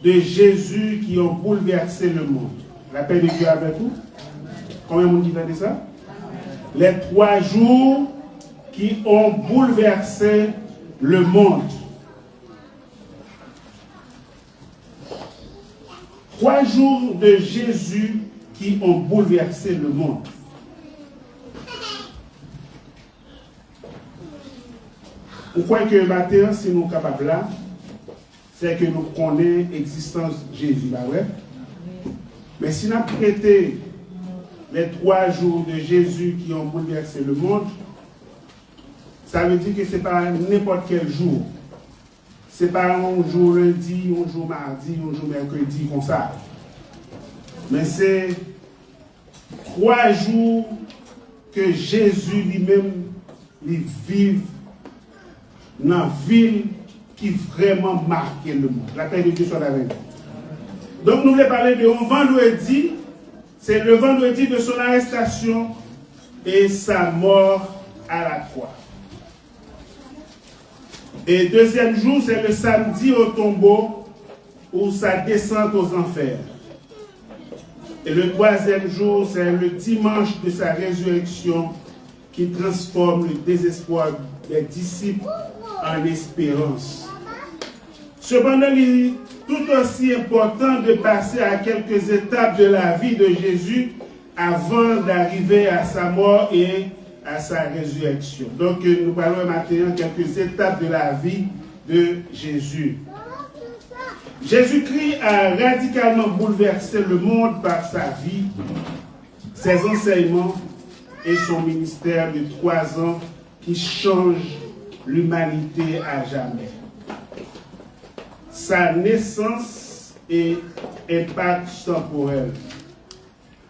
de Jésus qui ont bouleversé le monde. La paix de Dieu avec vous. Combien de monde qui dit ça? Les 3 jours qui ont bouleversé le monde. 3 jours de Jésus qui ont bouleversé le monde. Pourquoi que matin, si nous sommes capables là, c'est que nous connaissons l'existence de Jésus. Ouais? Mais si nous avons traité les 3 jours de Jésus qui ont bouleversé le monde, ça veut dire que ce n'est pas n'importe quel jour. Ce n'est pas un jour lundi, un jour mardi, un jour mercredi, comme ça. Mais c'est 3 jours que Jésus lui-même vive dans la ville qui vraiment marque le monde. La paix de Dieu soit avec nous. Donc nous voulons parler de un vendredi. C'est le vendredi de son arrestation et sa mort à la croix. Et 2e jour, c'est le samedi au tombeau ou sa descente aux enfers. Et le 3e jour, c'est le dimanche de sa résurrection qui transforme le désespoir des disciples en espérance. Cependant, il est tout aussi important de passer à quelques étapes de la vie de Jésus avant d'arriver à sa mort et à sa résurrection. Donc, nous parlons maintenant quelques étapes de la vie de Jésus. Jésus-Christ a radicalement bouleversé le monde par sa vie, ses enseignements et son ministère de 3 ans qui change l'humanité à jamais. Sa naissance et impact temporel.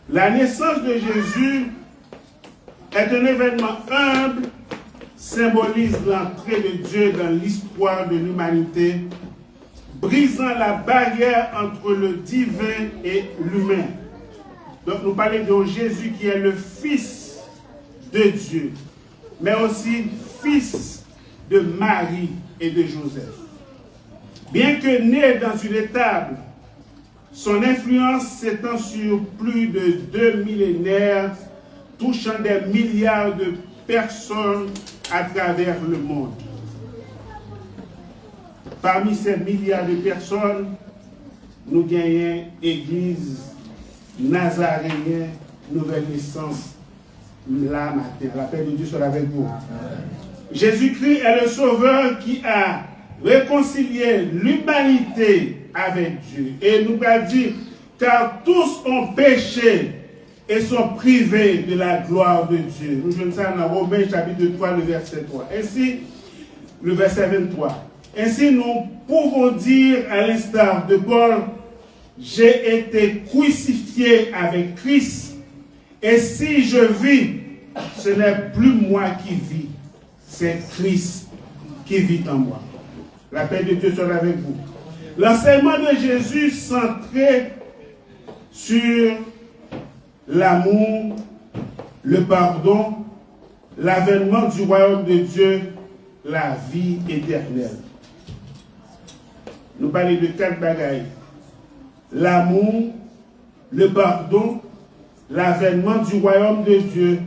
La naissance de Jésus est un événement humble, symbolise l'entrée de Dieu dans l'histoire de l'humanité, brisant la barrière entre le divin et l'humain. Donc nous parlons de Jésus qui est le Fils de Dieu, mais aussi Fils de Marie et de Joseph. Bien que né dans une étable, son influence s'étend sur plus de 2 millénaires, touchant des milliards de personnes à travers le monde. Parmi ces milliards de personnes, nous gagnons l'Église nazaréenne, nouvelle naissance, la matin. La paix de Dieu soit avec vous. Jésus-Christ est le Sauveur qui a réconcilié l'humanité avec Dieu. Et nous va dire, car tous ont péché et sont privés de la gloire de Dieu. Nous jouons ça dans Romains chapitre 3, le verset 3. Ainsi, le verset 23. Ainsi, nous pouvons dire à l'instar de Paul, j'ai été crucifié crucifié avec Christ. Et si je vis, ce n'est plus moi qui vis, c'est Christ qui vit en moi. La paix de Dieu soit avec vous. L'enseignement de Jésus centré sur l'amour, le pardon, l'avènement du royaume de Dieu, la vie éternelle. Nous parlons de 4 bagailles. L'amour, le pardon, l'avènement du royaume de Dieu,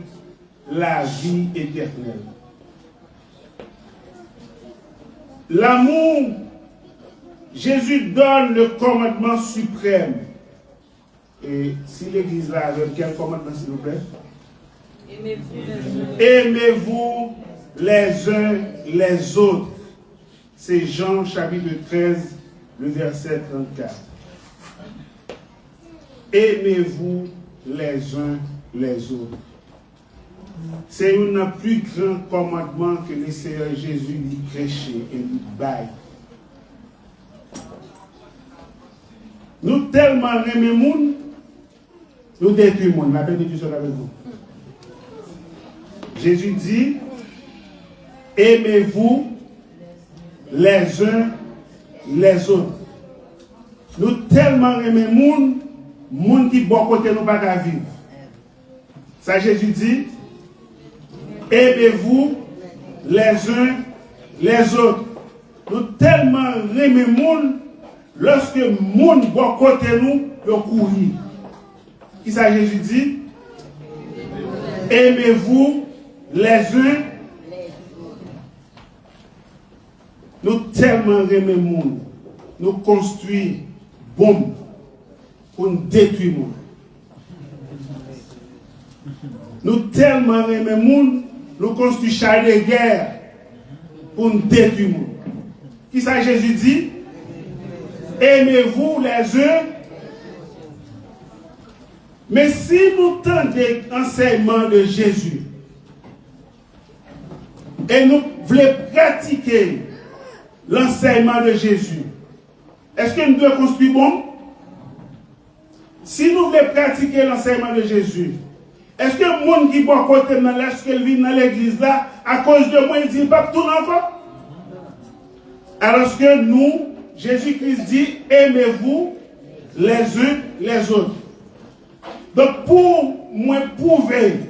la vie éternelle. L'amour, Jésus donne le commandement suprême. Et si l'Église là avec quel commandement, s'il vous plaît? Aimez-vous les uns les autres. C'est Jean chapitre 13, le verset 34. Aimez-vous les uns les autres. C'est un plus grand commandement que le Seigneur Jésus lui prêchait et lui baille. Nous tellement aimons, nous détruisons. La paix de Dieu soit avec vous. Jésus dit, aimez-vous les uns les autres. Nous tellement aimons, monde qui bon côté nous pas qu'à vivre. Ça Jésus dit, aimez-vous les uns les autres. Nous tellement aimons, lorsque monde bon côté nous, le courir. Qui ça Jésus dit? Aimez-vous les uns. Nous tellement aimons, nous construisons bombe pour nous détruire. Nous tellement aimons, nous construisons chars de guerre pour nous détruire. Qui ça Jésus dit? Aimez-vous les uns. Mais si nous tentons l'enseignement de Jésus et nous voulons pratiquer l'enseignement de Jésus, est-ce que nous devons construire bon? Si nous voulons pratiquer l'enseignement de Jésus, est-ce que le monde qui boit côté dans lorsqu'il vit dans l'église là, à cause de moi, il dit pas tout encore? Alors que nous, Jésus-Christ dit, aimez-vous les uns les autres. Donc pour moi prouver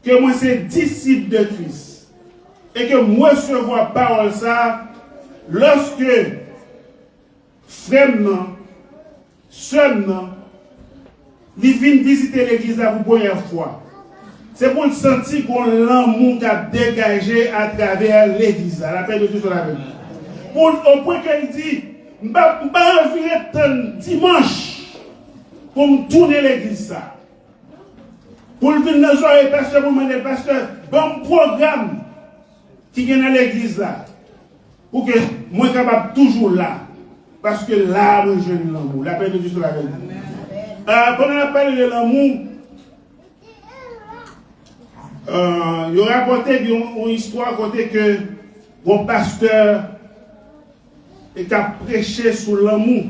que moi c'est disciple de Christ et que moi recevoir parole ça, lorsque frère non, sœur non, ils viennent visiter l'église pour la première fois. C'est pour sentir qu'on l'amour qui a dégagé à travers l'église. La paix de Dieu sur la vie. Au point qu'elle dit, je ne vais pas venir dimanche pour me tourner l'église. Pour venir dans le pasteur, pour me demander, pasteur, bon programme qui est dans l'église là. Pour que moi, capable toujours là. Parce que là, je veux l'amour. La paix de Dieu sur la vie. Pendant la parole de l'amour, il y a rapporté une histoire côté que mon pasteur est à prêcher sur l'amour.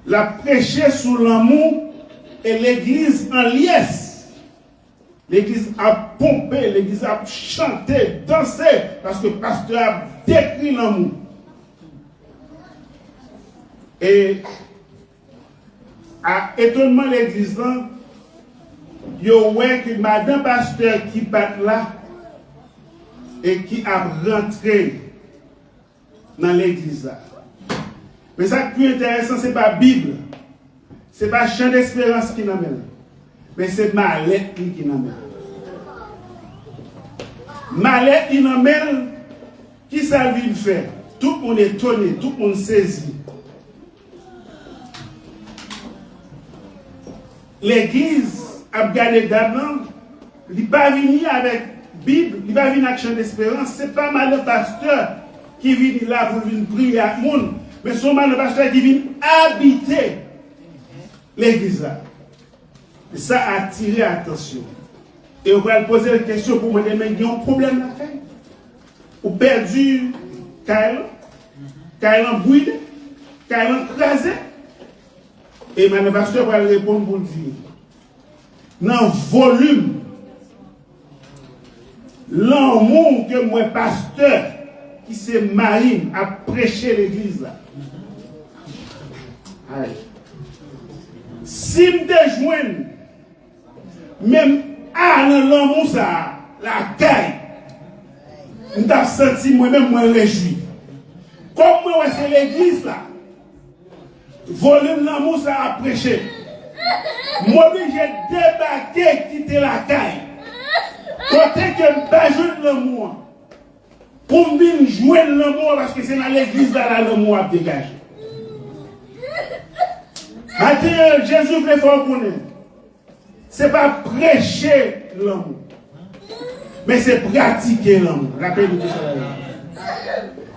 La prêcher sur l'amour et l'église en liesse. L'église a pompé, l'église a chanté, dansé, parce que le pasteur a décrit l'amour. Et à étonnement l'église là, il y a que madame pasteur qui bat là et qui a rentré dans l'église là. Mais ça qui est intéressant, ce n'est pas la Bible, ce n'est pas le chant d'espérance qui n'amène, mais c'est Malette qui n'amène. Malette qui n'amène, qui ça lui fait? Tout le monde est étonné, tout le monde saisit. L'église a gardé d'abord, il n'est pas venu avec la Bible, il n'est pas venu avec chant d'espérance, ce n'est pas mal le pasteur qui vient là pour venir prier à tout le monde. Mais son mal le pasteur qui vient habiter l'église là. Et ça a attiré l'attention. Et on va poser la question pour me dire, mais il y a un problème là. Ou perdu Kyle en bouille, Kyle en crasé. Et mon pasteur va répondre pour dire, dans le volume, l'amour que moi, pasteur, qui se marine, a prêché l'église là. Aïe. Si je te joins, même à l'amour, ça, la caille, je t'ai senti moi-même, moi, réjoui. Comme moi, c'est l'église là. Volume l'amour, ça a prêché. Moi, j'ai débarqué, quitté la caille. Côté que je ne pas jouer l'amour. Pour me jouer l'amour, parce que c'est dans l'église là, l'amour a dégagé. Maintenant, Jésus voulait faire connaître. Ce n'est pas prêcher l'amour, mais c'est pratiquer l'amour. Rappelez-vous ça.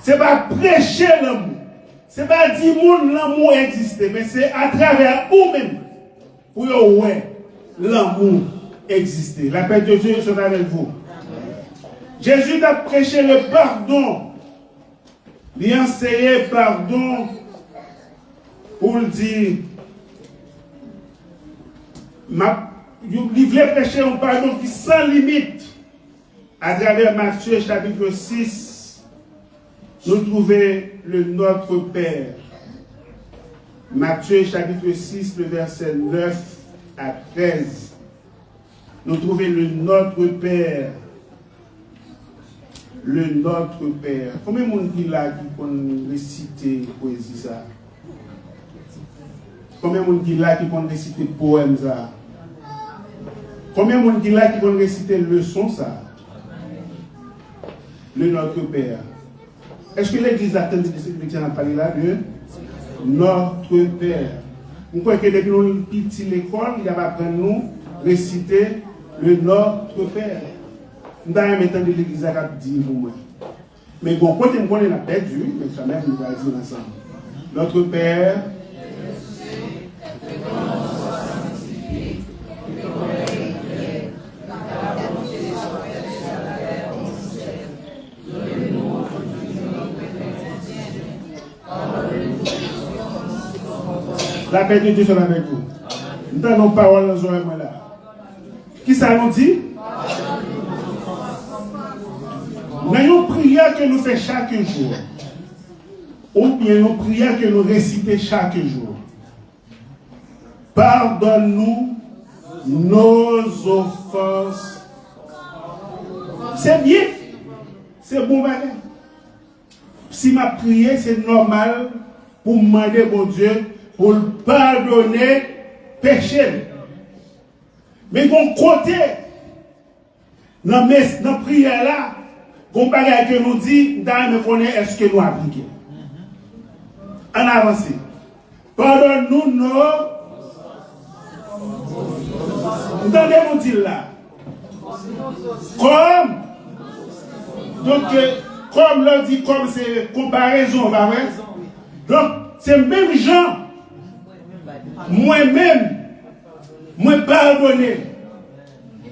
Ce n'est pas prêcher l'amour. Ce n'est pas dire que l'amour existe, mais c'est à travers vous-même pour que l'amour existe. La paix de Dieu soit avec vous. Jésus a prêché le pardon. Il a enseigné pardon pour le dire. Il voulait prêcher un pardon qui sans limite. À travers Matthieu chapitre 6, nous trouvons le Notre Père. Matthieu chapitre 6, le verset 9 à 13. Nous trouvons le Notre Père. Le Notre Père. Combien de monde qui là qui peut réciter poésie ça? Combien de monde qui là qui peut réciter poème ça? Combien de monde qui là qui peut réciter leçon ça? Le Notre Père. Est-ce que l'Église a entendu de parler là de Notre Père? Vous croyez que depuis nous petit l'école, il va apprendre nous réciter le Notre Père. Nous avons entendu de l'Église à dire pour moi. Mais bon, quand on connaît la perdu, mais quand même, nous allons dire ensemble. Notre Père, la paix de Dieu soit avec vous. Nous avons nos paroles dans le là. Qui ça nous dit? Nous avons une prière que nous faisons chaque jour. Ou bien une prière que nous récitons chaque jour. Pardonne-nous nos offenses. C'est bien. C'est bon bagage. Si ma prière, c'est normal pour demander mon Dieu pour pardonner péché. Mais bon côté, dans la prière là, qu'on bagage que nous dit, dans me connaît est-ce que nous appliquons. En avance. Pardonne-nous nos. Entendez-vous dire là? Comme. Donc, comme l'on dit, comme c'est comparaison, bah ouais. Donc, c'est même gens. Moi-même, moi pardonner.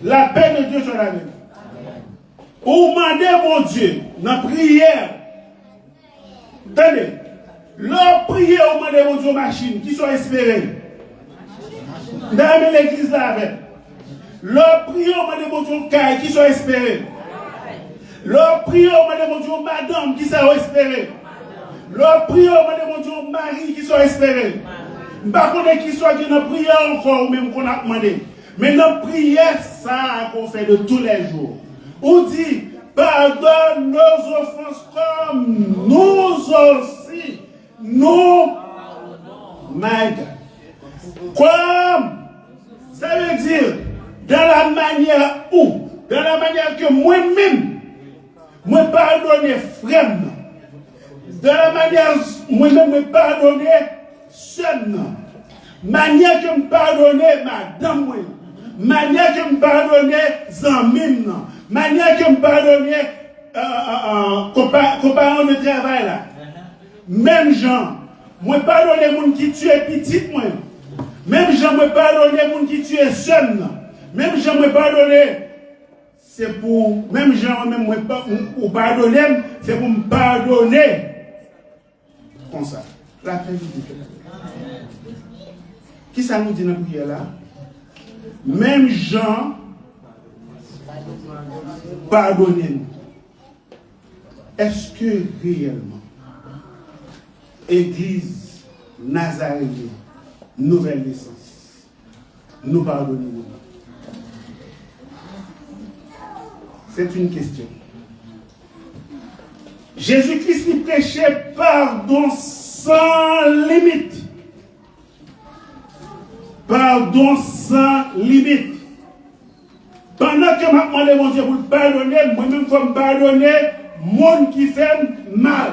La paix de Dieu soit avec nous. Ou demander mon Dieu, dans la prière. Attendez, leur prière, ou demander mon Dieu machine, qui soit espérée. Dans l'église là avec. Leur prière, ou demander mon Dieu caille, qui soit espérée. Leur prière, ou demander mon Dieu madame, qui soit espérée. Leur prière, ou demander mon Dieu mari, qui soit espérée. Je ne sais pas qui soit dans la prière encore, même qu'on a demandé. Mais dans la prière, ça qu'on fait de tous les jours. On dit, pardonne nos offenses comme nous aussi, nous, my God. Comme, ça veut dire, dans la manière où, dans la manière que moi-même, moi pardonner frère, dans la manière moi-même, moi pardonner seul, manière que me pardonner madame, manière que me pardonner zanmim, manière que me pardonner compagnon de travail là. Même gens, moi pardonner les gens qui tuent petit moi. Même gens, moi pardonner les gens qui tuent seul. Même gens, moi pardonner, c'est pour, même gens, même moi pardonner, c'est pour me pardonner. Comme ça. La paix de Dieu. Qui ça nous dit dans la prière là? Même Jean, pardonnez-nous. Est-ce que réellement, Église Nazaréenne, nouvelle naissance, nous pardonnons? C'est une question. Jésus-Christ lui prêchait pardon sans limite. Pardon sans limite. Pendant que je demande mon Dieu pour le pardonner, moi-même, il faut me pardonner, monde qui fait mal.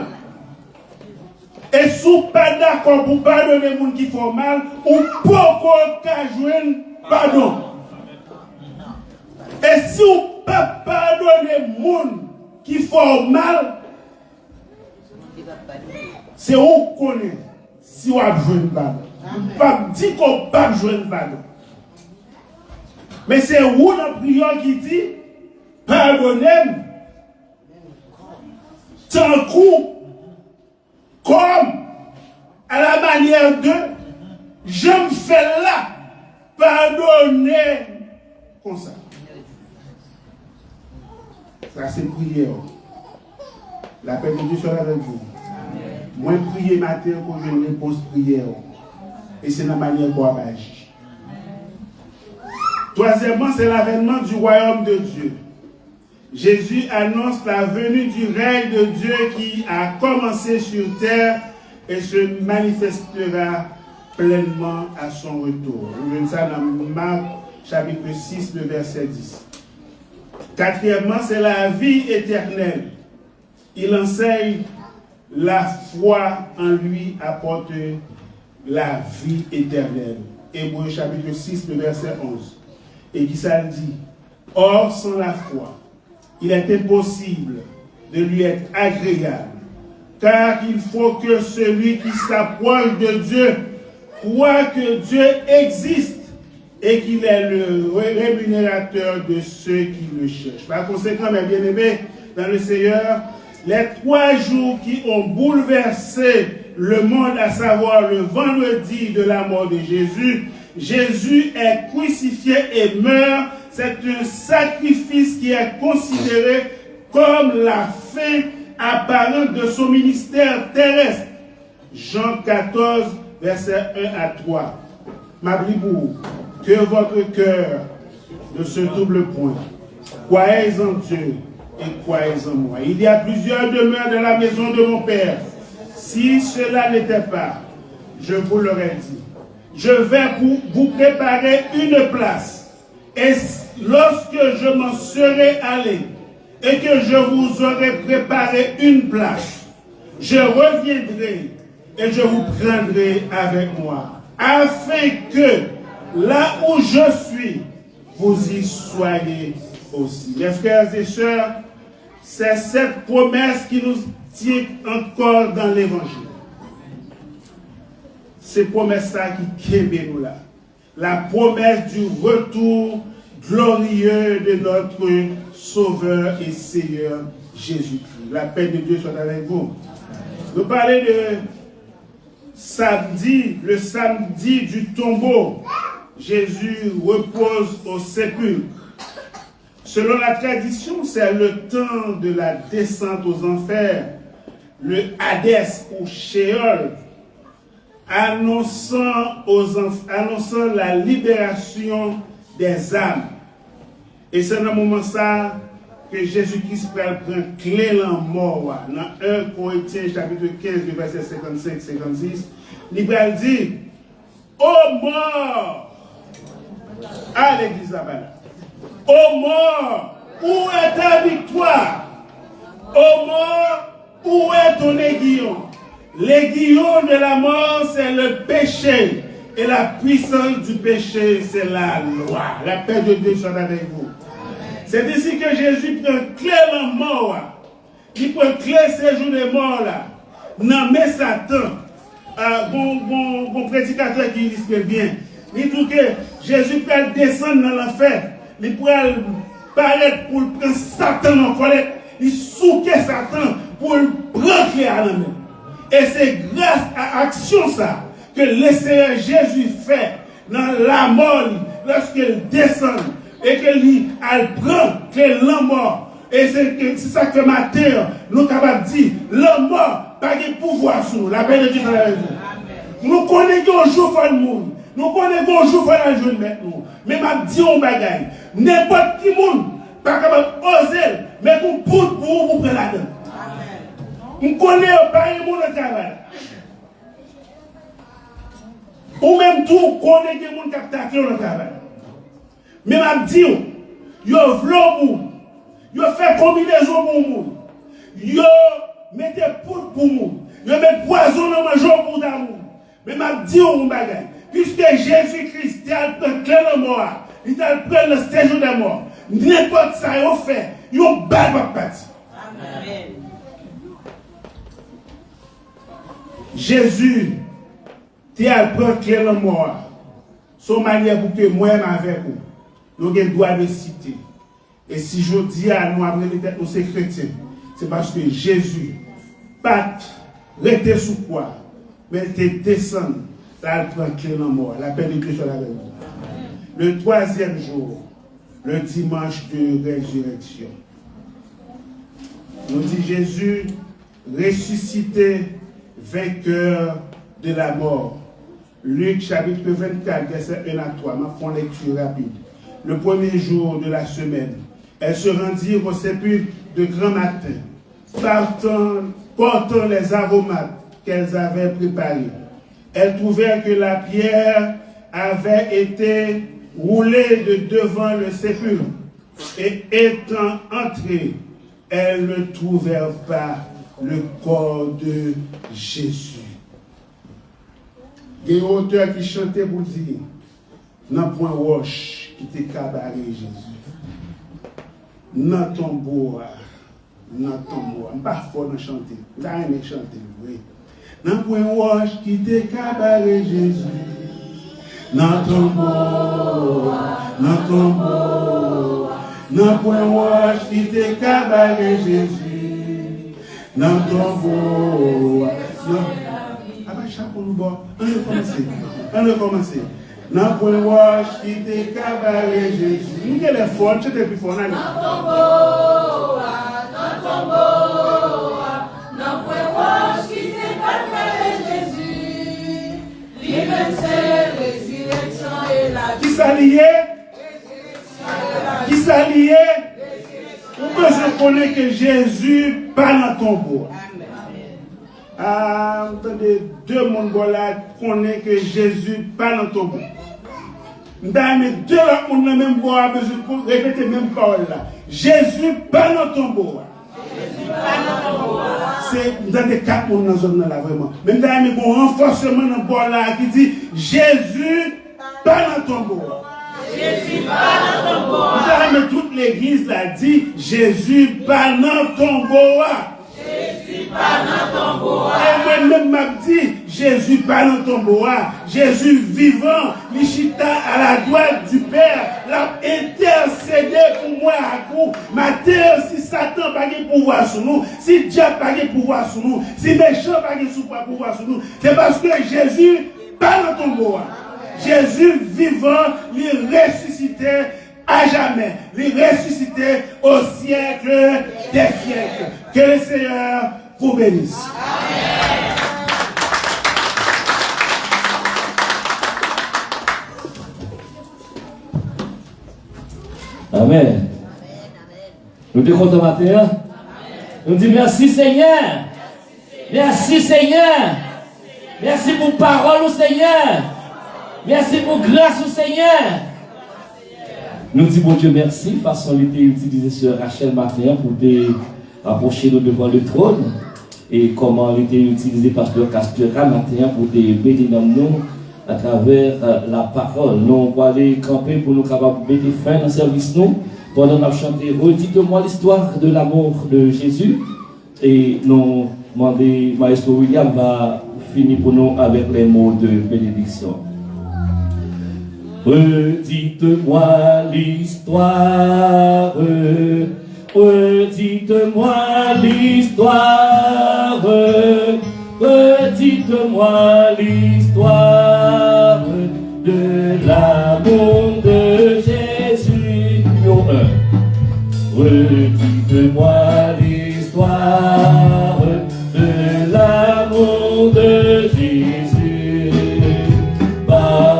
Et si vous n'êtes pas d'accord pour pardonner les gens qui font mal, ou pourquoi jouer pardon. Et si vous ne pas pardonner les gens qui font mal, c'est où qu'on connaît si vous avez joué pardon. Pas dit qu'on ne pas jouer pardon. Mais c'est où la prière qui dit pardonnez-moi. Tant coup, comme à la manière de je me fais là, pardonner comme ça. Ça c'est prière. La paix de Dieu soit avec vous. Moi, prier matin pour je ne pose prière. Et c'est la manière qu'on va agir. Troisièmement, c'est l'avènement du royaume de Dieu. Jésus annonce la venue du règne de Dieu qui a commencé sur terre et se manifestera pleinement à son retour. Nous voyons ça dans Marc chapitre 6, le verset 10. Quatrièmement, c'est la vie éternelle. Il enseigne la foi en lui apporte la vie éternelle. Hébreux chapitre 6, le verset 11. Et qui ça dit? Or, sans la foi, il est impossible de lui être agréable, car il faut que celui qui s'approche de Dieu croit que Dieu existe et qu'il est le rémunérateur de ceux qui le cherchent. Par conséquent, mes bien-aimés, dans le Seigneur, les 3 jours qui ont bouleversé le monde, à savoir le vendredi de la mort de Jésus, Jésus est crucifié et meurt. C'est un sacrifice qui est considéré comme la fin apparente de son ministère terrestre. Jean 14, versets 1 à 3. M'abribou, que votre cœur ne se double point. Croyez en Dieu et croyez en moi. Il y a plusieurs demeures dans la maison de mon Père. Si cela n'était pas, je vous l'aurais dit. Je vais vous préparer une place. Et lorsque je m'en serai allé et que je vous aurai préparé une place, je reviendrai et je vous prendrai avec moi, afin que là où je suis, vous y soyez aussi. Mes frères et sœurs, c'est cette promesse qui nous tient encore dans l'évangile. C'est promesse-là qui kébé nous là. La promesse du retour glorieux de notre Sauveur et Seigneur Jésus-Christ. La paix de Dieu soit avec vous. Nous parlons de samedi, le samedi du tombeau. Jésus repose au sépulcre. Selon la tradition, c'est le temps de la descente aux enfers, le Hadès ou Sheol, annonçant la libération des âmes. Et c'est dans ce moment ça que Jésus-Christ prend clé en mort. Dans 1 Corinthiens chapitre 15, verset 55-56, il dit, ô mort, à l'église là-bas, ô mort, où est ta victoire? Ô mort, où est ton aiguillon? L'aiguillon de la mort, c'est le péché. Et la puissance du péché, c'est la loi. La paix de Dieu soit avec vous. C'est ici que Jésus prend clé la mort. Il prend clé séjour des morts là. Non, mais Satan, bon prédicateur qui dit bien, il dit que Jésus peut descendre dans l'enfer. Il peut paraître pour prendre Satan en colère. Il souque Satan pour le prendre à la main. Et c'est grâce à l'action ça que le Seigneur Jésus fait dans la mort, lorsqu'elle descend et qu'elle prend que la mort. Et c'est ça que matin, nous sommes capables de dire, la mort, pas de pouvoir sur nous. La paix de Dieu dans la vie. Nous connaissons un jour pour le monde. Nous connaissons un jour pour la journée maintenant. Mais je dis un bagage. N'importe qui monde, pas capable d'oser, mais pour prendre la donne. Nous connaissons pas le monde au travail. Ou même tout, connaît des gens qui attaquent le travail. Mais je dis, vous voulez monde. Yo fait combinaison pour nous. Yo mettez poudre pour nous. Yo mettez poison dans le jour pour nous. Mais m'a dit un bagage. Puisque Jésus-Christ a pris le mort, il a pris le séjour de mort. N'importe ça yo fait, yo bat pas parti. Amen. Jésus a pris le mort. Son manière pour que moi avec vous, nous avons droit de citer. Et si je dis à nous, après les têtes, nous sommes chrétiens, c'est parce que Jésus, pas resté sous quoi, mais il était descendu, là, il prend clé dans mort. La paix de Dieu sur la vie. Le troisième jour, le dimanche de résurrection, nous dit Jésus, ressuscité, vainqueur de la mort. Luc chapitre 24, verset 1 à 3. Ma font lecture rapide. Le premier jour de la semaine, elles se rendirent au sépulcre de grand matin, portant les aromates qu'elles avaient préparés. Elles trouvèrent que la pierre avait été roulée de devant le sépulcre, et étant entrées, elles ne trouvèrent pas le corps de Jésus. Des auteurs qui chantaient pour dire, dans point roche qui était cabaret Jésus. Dans ton bois, pas fort de chanter, là il chanter, oui. Dans point roche qui était cabaret Jésus. Dans ton bois, dans point roche qui était cabaret Jésus. Dans ton bois, on va commencer. Dans point roche qui était cabaret Jésus. Nous sommes forts, tu es plus fort. Dans ton bois, dans point roche qui était cabaret Jésus. Lui-même c'est résurrection et la vie. Qui s'alliait? Qui s'alliait? Pourquoi je connais que Jésus pas dans ton bois? Ah, entendez, deux mondes là connaissent que Jésus pas dans ton bois. Mais deux autres mondes même bois, besoin de répéter même parole là. Jésus pas dans ton bois. C'est dans des quatre mondes dans la zone là vraiment. Même dans un renforcement dans le bois là qui dit Jésus pas dans ton bois. Jésus pas dans ton bois. Mais toute l'église l'a dit Jésus pas dans ton bois. Jésus pas dans ton bois. Et moi-même m'a dit, Jésus pas dans ton bois. Jésus vivant, Michita à la droite du Père, l'a intercédé pour moi à coup. Matin, si Satan n'a pas de pouvoir sur nous, si diable n'a pas de pouvoir sur nous, si méchant n'a pas de pouvoir sur nous, c'est parce que Jésus pas dans ton bois. Jésus vivant, il ressuscité à jamais, il ressuscité au siècle des siècles. Que le Seigneur vous bénisse. Amen. Nous te comptons matin. Nous disons merci Seigneur. Merci Seigneur. Merci pour parole au Seigneur. Merci pour grâce au Seigneur. Nous disons bon Dieu merci, façon il était utilisé sur Rachel matin pour te approcher nous devant le trône. Et comment il était utilisé par le Castura matin pour te bénir dans nous à travers la parole. Nous allons aller camper pour nous capables de mettre fin dans le service nous. Pendant qu'on a chanté, redites-moi l'histoire de l'amour de Jésus. Et nous demandons, Maestro William va finir pour nous avec les mots de bénédiction. Redites-moi l'histoire, redites-moi l'histoire, redites-moi l'histoire de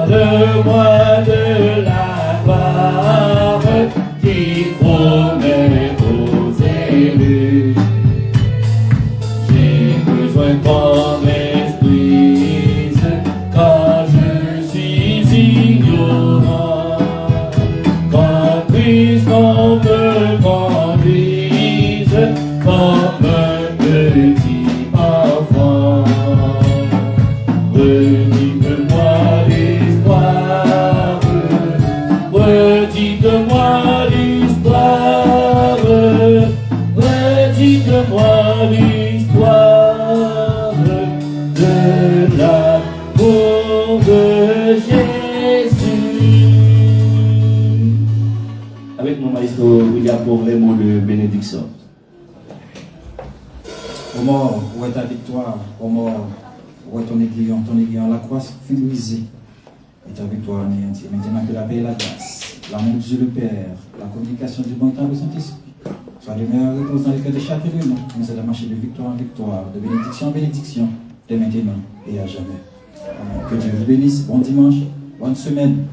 Garde-moi de la gloire qui promet aux élus. J'ai besoin qu'on m'instruise quand je suis ignorant. Qu'on puisse qu'on me conduise comme un petit enfant. Redites-moi l'histoire, redites-moi l'histoire, redites-moi l'histoire de l'amour de Jésus. Avec mon maestro, regarde pour les mots de bénédiction. Comment où est ta victoire? Comment où est ton aiguillon? Ton aiguillon, la croix filouisée. Et ta victoire anéantie. Maintenant que la paix et la grâce, l'amour de Dieu le Père, la communication du bon temps de Saint-Esprit, soit les meilleures réponses dans les cœurs de chacun de nous, nous aide à marcher de victoire en victoire, de bénédiction en bénédiction, dès maintenant et à jamais. Amen. Que Dieu vous bénisse. Bon dimanche, bonne semaine.